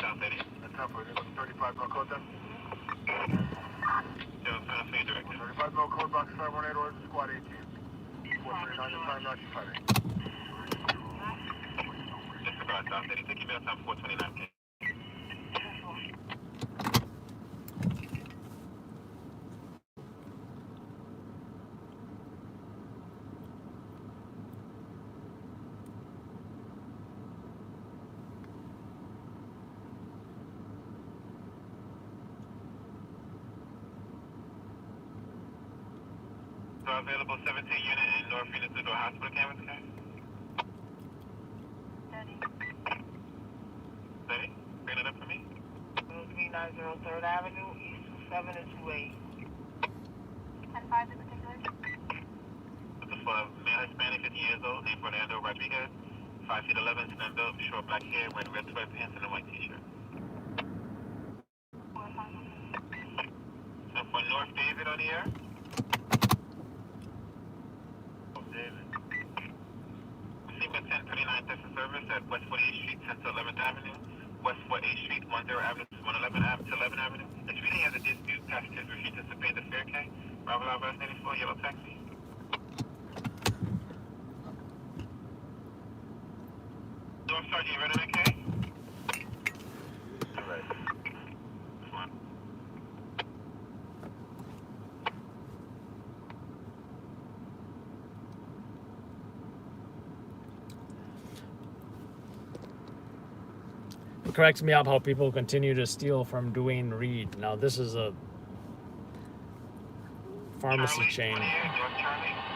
Sound steady? That's up for 35 mil code then. 35 mil code box 518 orders to squad 18. 439 the time, not 258. Disregard, sound steady. Take your mail time 429K. So available 17 unit in North Phoenix to do a hospital canvas, okay? 30? Bring it up for me. 3903 3rd Avenue, East 27 and 28. 10-5 in particular? This is for a male Hispanic, 50 years old, named Fernando Rodriguez, 5'11", slim built, short black hair, wearing red sweatpants and a white t-shirt. So for North David on the air? David. Receive at 1039 Texas service at West 48th Street, 10 to 11th Avenue, West 48th Street, 10 Avenue, 111 to 11th Avenue. The treaty has a dispute. Passengers refuse to pay the fare K. Bravo Lava 84, yellow taxi. North Sergeant, you ready to K? cracks me up how people continue to steal from Duane Reade. Now this is a pharmacy chain.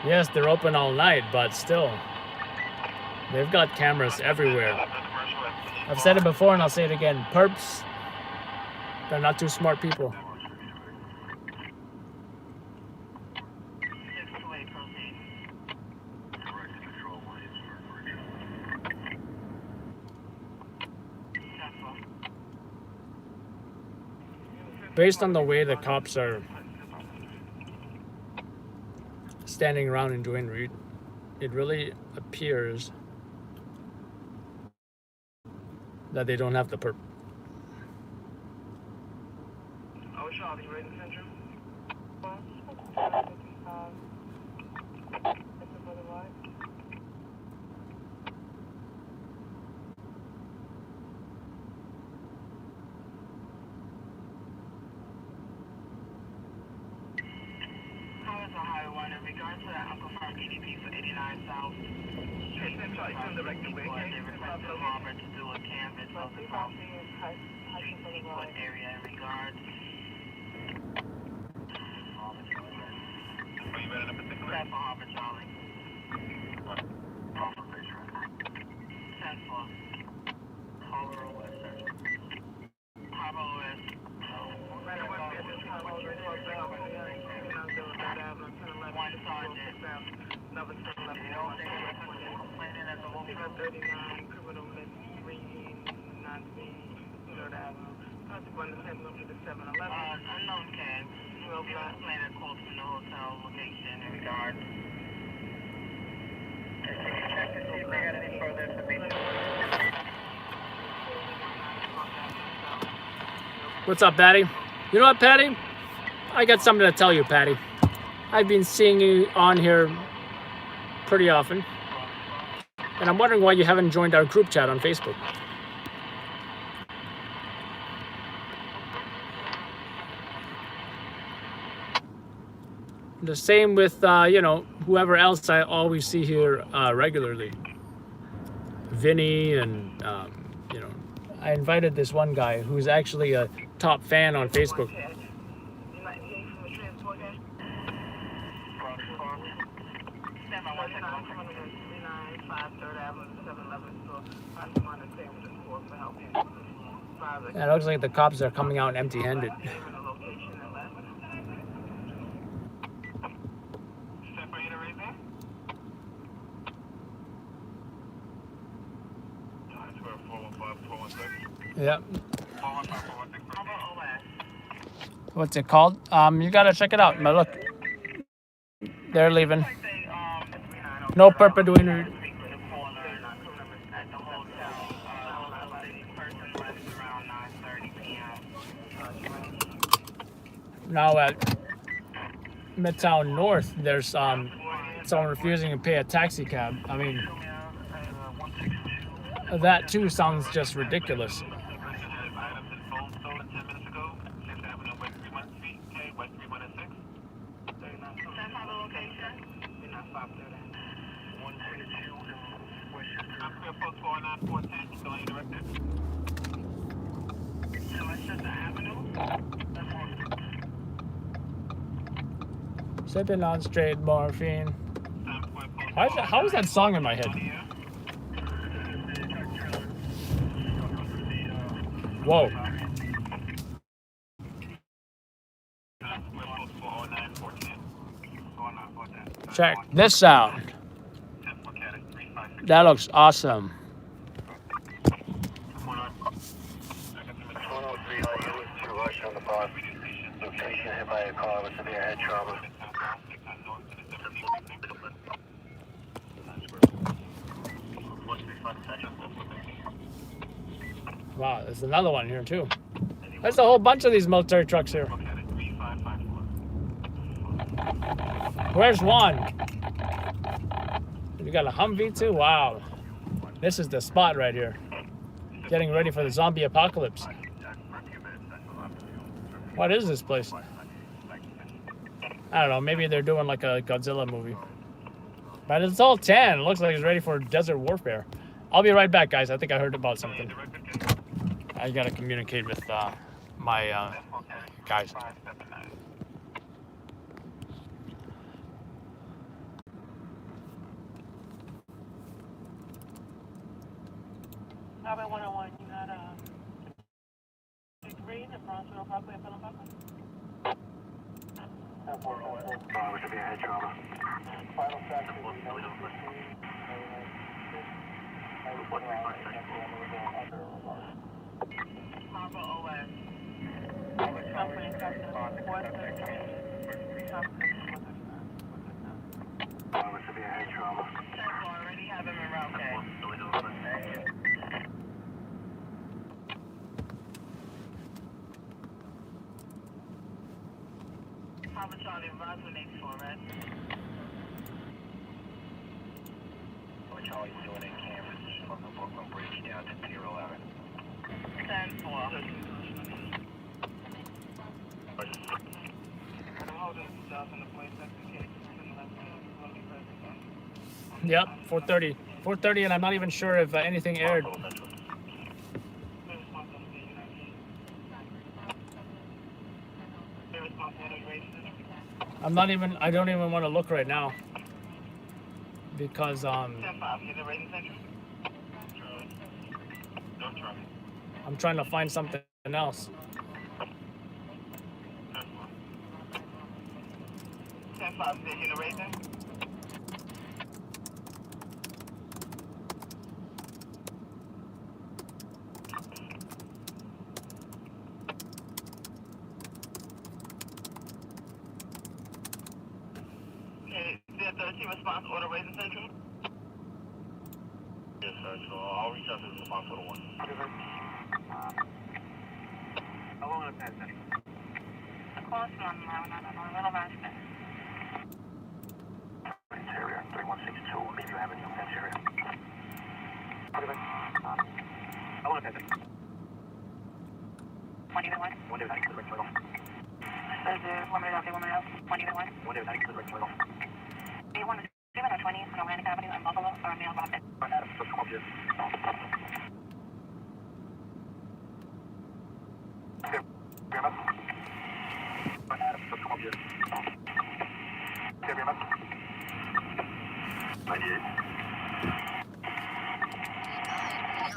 Yes, they're open all night, but still, they've got cameras everywhere. I've said it before and I'll say it again. Perps, they're not too smart people. Based on the way the cops are standing around in Duane Reade, it really appears that they don't have the perp. Oh, Charlie, you ready to center? Highway 1 in regards to that Uncle Farm EDP for 89 South. They requested Robert to do a canvas of the South Street Seaport area in regards. Are you ready in particular? That's for Harvard, Charlie. 10 for Harbor OS. Harbor OS. One sergeant. Number 10, complaining that the whole 39 criminal misreading, not being, Third Avenue. Consequence of heading over to 7-Eleven. Unknown can. We'll be on plane that calls from the hotel location in regard. What's up, Patty? You know what, Patty? I got something to tell you, Patty. I've been seeing you on here pretty often, and I'm wondering why you haven't joined our group chat on Facebook. The same with, whoever else I always see here regularly. Vinny and, I invited this one guy who's actually a top fan on Facebook. And it looks like the cops are coming out empty-handed. Yeah. What's it called? You gotta check it out. But look, they're leaving. No perp Duane Reade. Now at Midtown North, there's someone refusing to pay a taxi cab. I mean, that too sounds just ridiculous. Sipping on straight morphine. How is that song in my head? Whoa. Check this sound. That looks awesome. Location hit by a car with severe head trauma. Wow, there's another one here too. There's a whole bunch of these military trucks here. Where's one? You got a Humvee too? Wow. This is the spot right here. Getting ready for the zombie apocalypse. What is this place? I don't know, maybe they're doing like a Godzilla movie. But it's all tan. It looks like it's ready for desert warfare. I'll be right back, guys. I think I heard about something. I gotta communicate with my guys. 579. Highway 101, you got 63 in Bronzeville Parkway and Pelham Parkway? Which would be a head trauma. Final taxi, Harbor OS. Company customer 413. which would be a head trauma. Already have him in route K. Papa Charlie, rise with 84, right? What Charlie's doing in Cameron from the Brooklyn Bridge down to Pier 11. 10-4. Yep, 4:30. 4:30, and I'm not even sure if anything aired. I don't even want to look right now. Because I'm trying to find something else. 10-5, is it raising? Okay, is there a 13 response order raising central? Yes, sir. So I'll reach out to the response order 1. How long has it been? Cost on Little Basket. Interior 3162, Beaver Avenue, interior. How long has it been? 1 even 1. 1 day was I can click off. Says 1 minute off, 1 minute off. 1 even 1. 1 day was I can click off. A1 is 7 or 20 on Atlantic Avenue in Buffalo or Mail Robin. Adam, let's come up here. Okay, very much. Adam, let's come up here. Okay, very much. 98.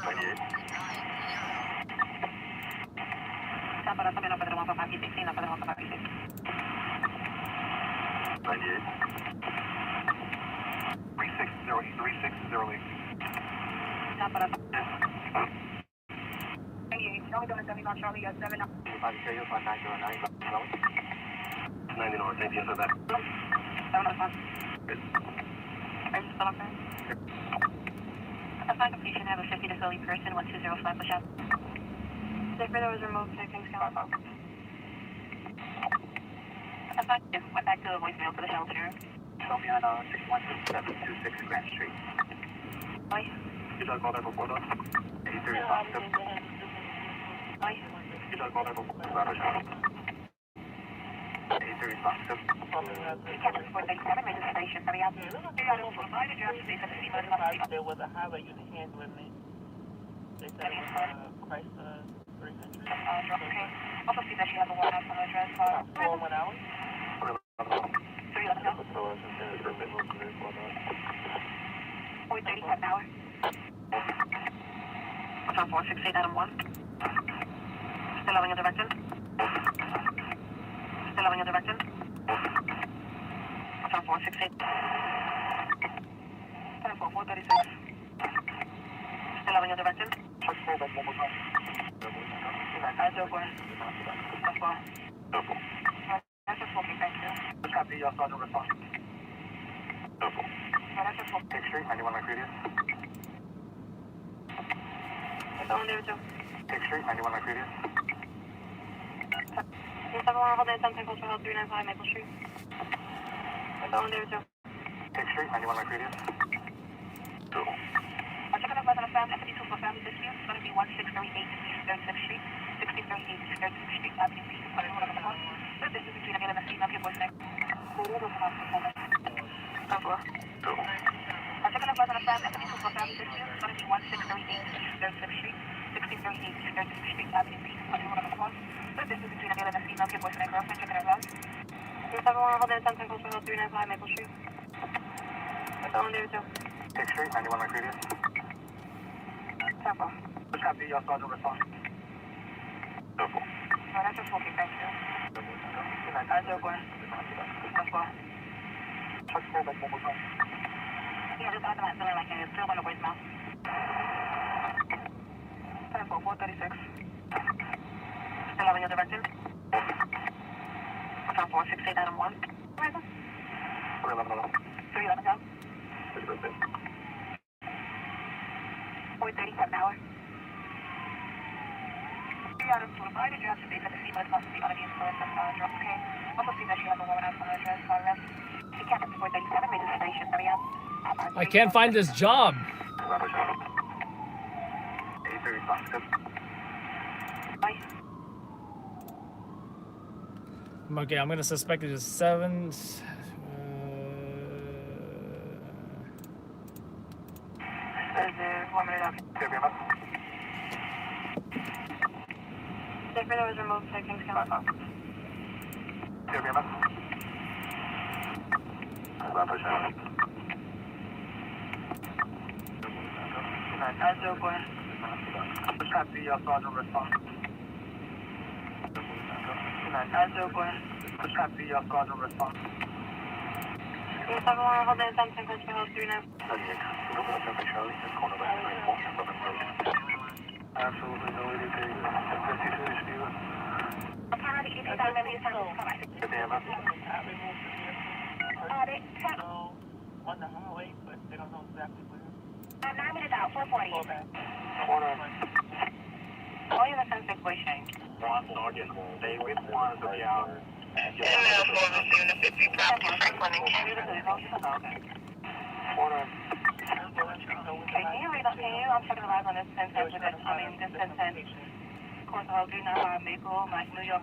98. Tampa, that's coming up with the 145 up with the 145 98. 3608. Tampa, that's only doing 70 on Charlie at 7. 90 North, thank you for that. 7 response. Good. Are you still up there? Upon completion, have a 50 to 30 person, 120 flat push out. Zipper that was removed, checking Scala. Went back to the voicemail for the shelter. Show me on 61726 Grand Street. Bye. You talk about that before, though? 83 responsive. Bye. You talk about that before, 83 responsive. Captain 437, registration, coming out. There was a highway unit handling me. They said it was Chrysler 300. Okay. Also see that she has a warrant out for her address. 4 hours? 311 now. 4:30 an hour. What's on 468 Adam 1? Still having a direction? Still having a direction? What's on 468? 436. Still having a direction? That's 4. That's just walking back here. Copy, Sergeant response. That's just walking. 8th Street, 91 Mercurius. What's on there too? 8th Street, 91 Mercurius. Yes, everyone, hold that something close to Hill 395 Maple Street. What's on there too? 8th Street, 91 Mercurius. I'm checking up on a family, 52 for family this year. It's going to be 1638 East 36th Street, 1638 East 36th Street, Avenue B. The distance between again and the female kid was next. I'm checking up on a family, 52 for family this year. It's going to be 1638 East 36th Street, 1638 36th Street, Avenue B. What do you want to call? So this is between a male and a female. Your boyfriend and girlfriend. Check it out loud. Yes, everyone, hold in Downtime, Coastal 395 Maple Street. What's on there, too? 6th Street, 91 Mercurius. Temple. Which copy, Sergeant, respond. Temple. No, that's just okay, thank you. That's okay. That's fine. Touch call back one more time. Yeah, just automatic feeling like it's still on the voicemail. 436. Still having your directive? 468 Adam 1. Right. 311 down. 437 hour. 3 out of 2. Why did you have to say that the female must be under the influence of drugs? Okay. Also see that she has a woman on her dress. She can't be 437. Made the station. Hurry up. I can't find this job. Bye. Okay, I'm gonna suspect it is 7. There's a woman in office. Check for those remote settings. Come on. That's okay. Which copy, Sergeant, respond. That's okay. Which copy, Sergeant, respond. Yes, everyone, hold in Downtime, Coastal 395. Absolutely no EDP. On the highway, but they don't know exactly where. 9 minutes out, 440. Oh, you're the sense boy Shane. One Sergeant, stay with one of the hour. Email for receiving the 50 property Franklin and Kennedy. Okay, can you read up? I'm checking the live on this sentence with it. This sentence. Course of 395 Maple, New York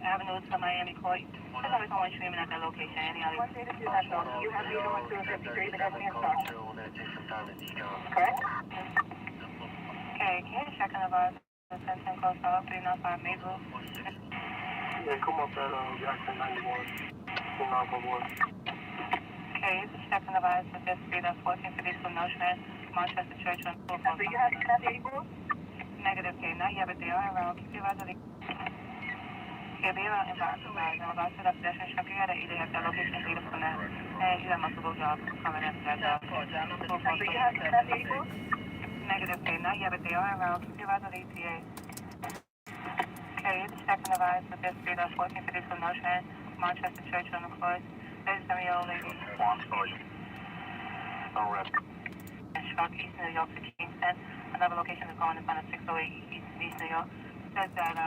Avenue to Miami Court. There's always someone streaming at that location. Any other? You have to go to 53, but that's me a start. Correct? Okay, can you check on the live? The sentence course of 395 Maple. Yeah, come up at Jackson 91. 941. Okay, just checking the live with this speed of 1450 from Notion, Manchester Church on 4. So you have Class 84? Negative, okay, not yet, but they are around. Keep your eyes on the... Okay, be around environment. I'm about to the pedestrian structure. You gotta either have that location data from that, and you have multiple jobs coming after that job. So you have Class 84? Negative, okay, not yet, but they are around. Keep your eyes on the ETA. Okay, just checking the vibes with this speed of 1450 from Notion, Manchester Church on the course. There's some old lady. One Sergeant. No rep. Shark, East New York to Kingston. Another location is going in front of 608 East New York. Says that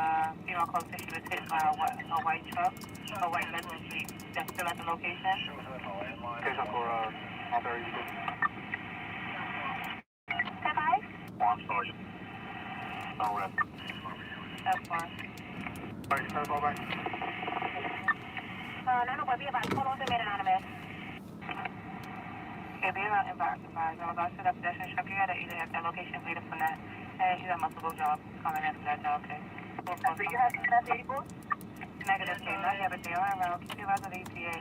female close to she was hit by a white truck, a white Lexus Jeep. That's still at the location. Location for Albury. 10-5? One Sergeant. No rep. That's fine. Alright, stand by. No, but be about total to made anonymous. Okay, be about environment. I'm about to the pedestrian structure. You gotta either have that location data from that, and you have multiple jobs coming after that job, okay? So you have Class 84? Negative, okay, not yet, but they are around. Keep your eyes on the ETA.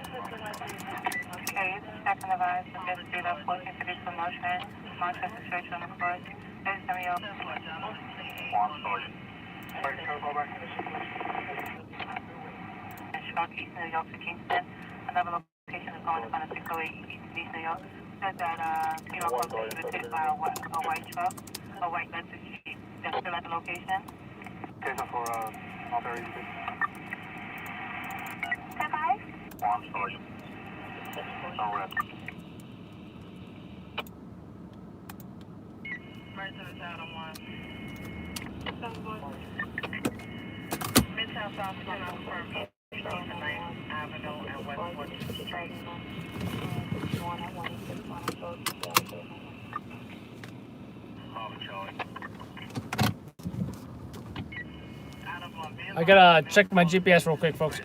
Okay, checking the vibes with this speed of 1450 from Notion, Manchester Church on the course. There's some of your... One Sergeant. Alright, stand by. Shark, East New York to Kingston. Another location is going in front of 608 East New York. Says that female close to she was hit by a white truck, a white Lexus Jeep. That's still at the location. Location for Albury. 10-5? One Sergeant. No rep. Merchant Adam 1. Midtown South Carolina from 9th Avenue and West 14th Street. I gotta check my GPS real quick, folks.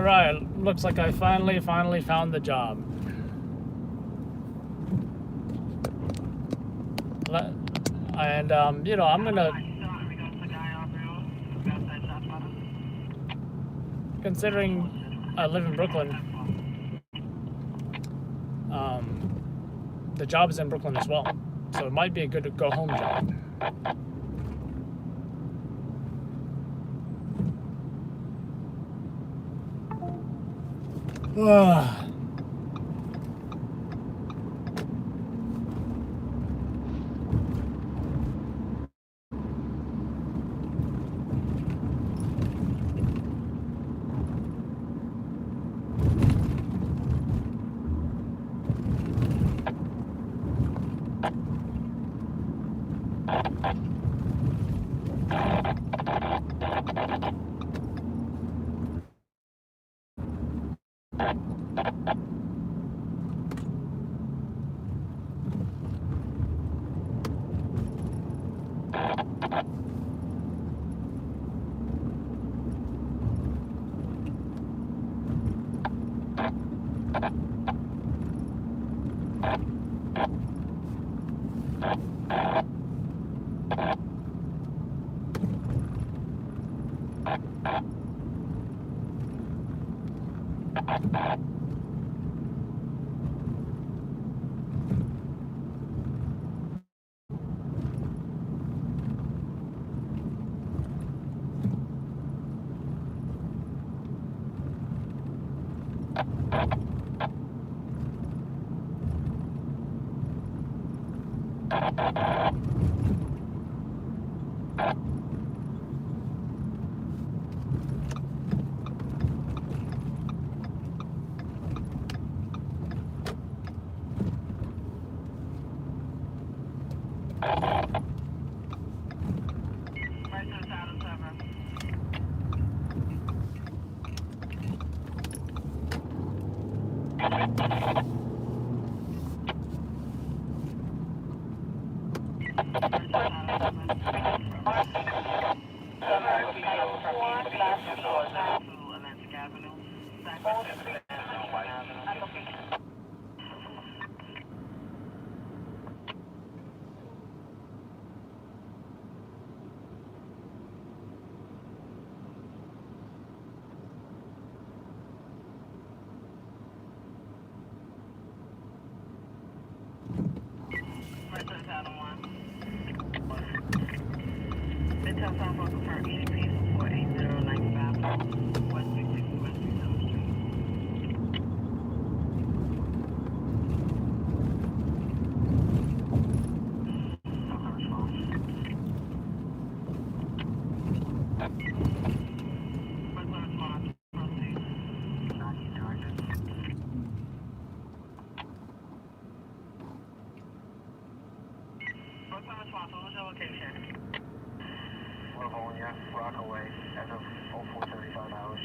Alright, looks like I finally found the job. And, you know, I'm gonna... Considering I live in Brooklyn, the job is in Brooklyn as well. So it might be a good go-home job. Rockaway as of 04:35 hours.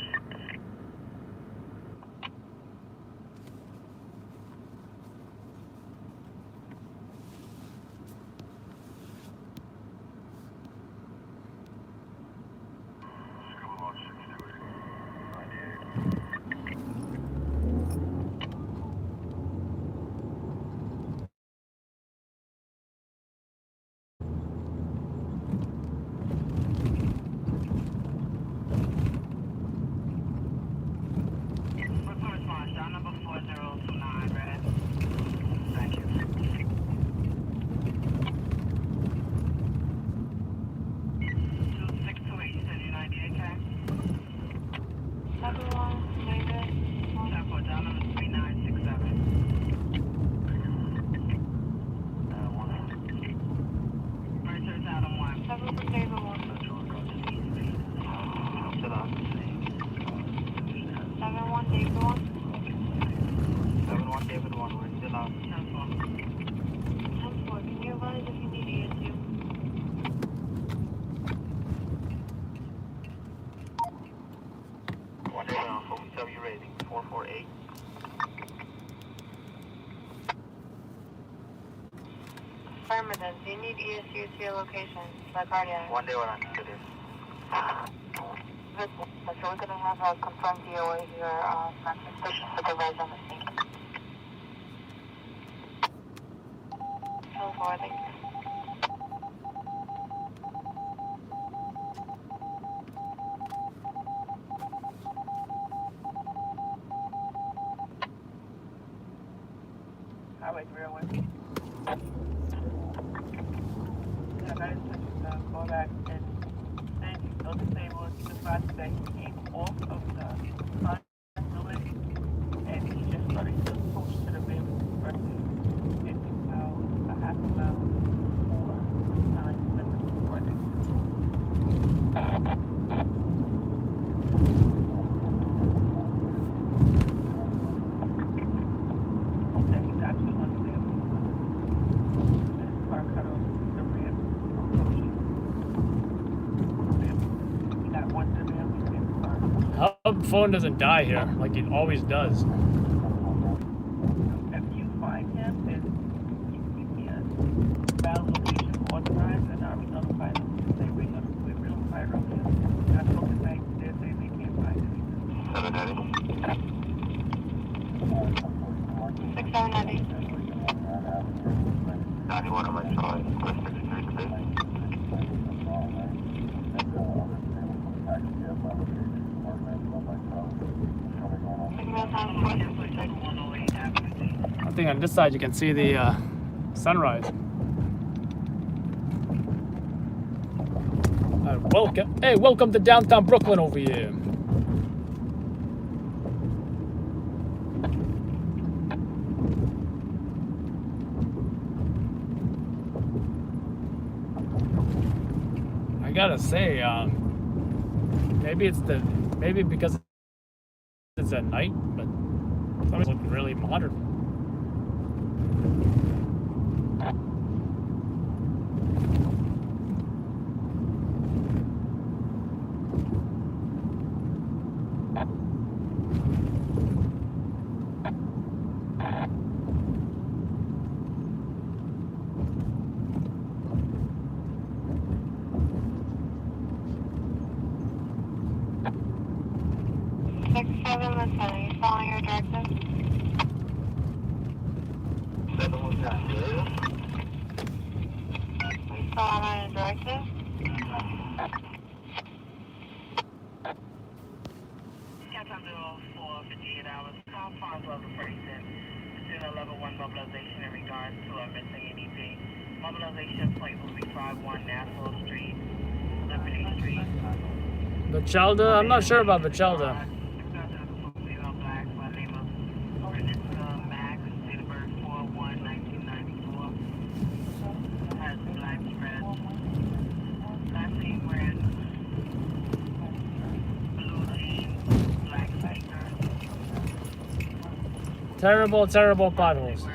Affirmative. Do you need ESU to your location? The cardiac. One day we're on to this. So we're going to have a confirmed DOA here, suspicious supervised on the scene. So far, thank you. Highway 301. Yeah, that is such call back and still disabled. He was about to say he came off of the facility and he just started to push to the main expressway. It took about a half a mile or 9 minutes before they he's actually unstable. His car cut off the rear approaching. He got one to the rear, we came to car. How the phone doesn't die here, like it always does. If you find him, then you keep me a valid location authorized, and I will notify them. They bring up with real fire earlier. I spoke to bank, they say they can't find him. 6790. 91 on my side. 63 today. I think on this side you can see the sunrise. Welcome to downtown Brooklyn over here. I gotta say, maybe because it's at night, but it's looking really modern. Are you following your directions? 719. Are you still on your directions? Got time to for 58 hours. How far above the person doing a level 1 mobilization in regards to a missing EDP. Mobilization point will be 51 Nassau Street, Liberty Street. Bachelda? I'm not sure about Bachelda. Terrible, terrible potholes.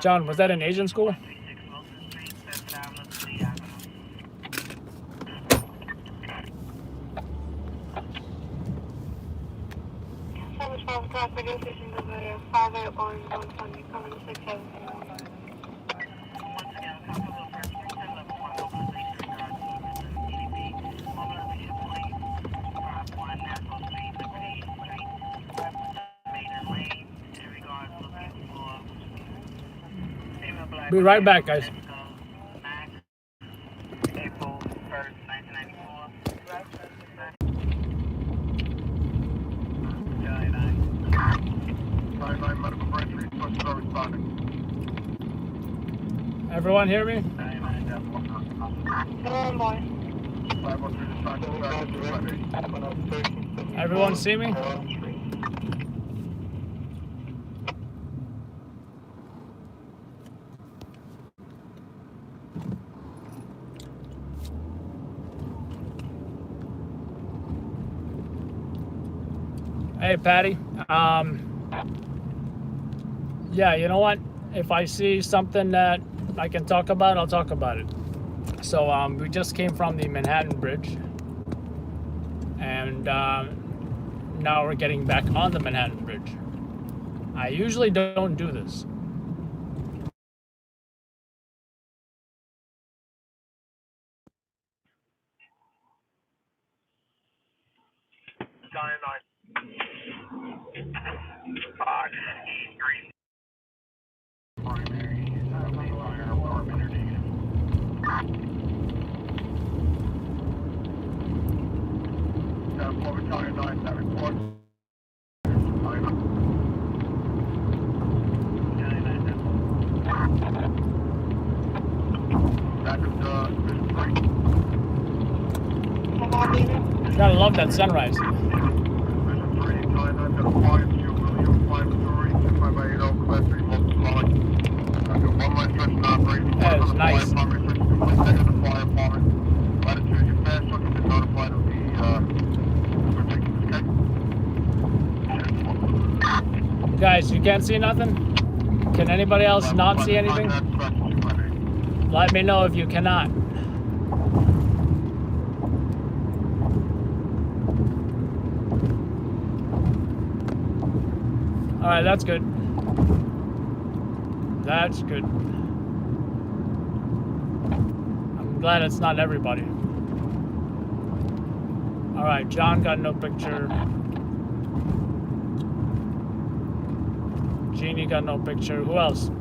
John, was that an Asian school? Be right back, guys. April 1st, 1994. Medical branch resources are responding. Everyone hear me? Everyone see me? Hey, Patty. Yeah, you know what? If I see something that I can talk about, I'll talk about it. So we just came from the Manhattan Bridge, and now we're getting back on the Manhattan Bridge. I usually don't do this. Gotta love that sunrise. That is nice. Guys, you can't see nothing? Can anybody else not see anything? Let me know if you cannot. Alright, that's good. That's good. I'm glad it's not everybody. Alright, John got no picture. Jeannie got no picture. Who else?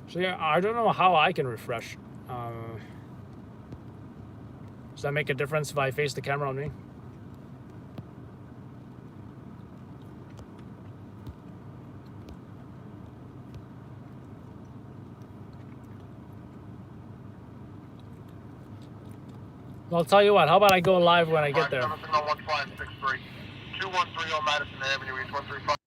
So yeah, I don't know how I can refresh. Does that make a difference if I face the camera on me? Well, I'll tell you what, how about I go live when I get there? 213 on Madison Avenue, East 135.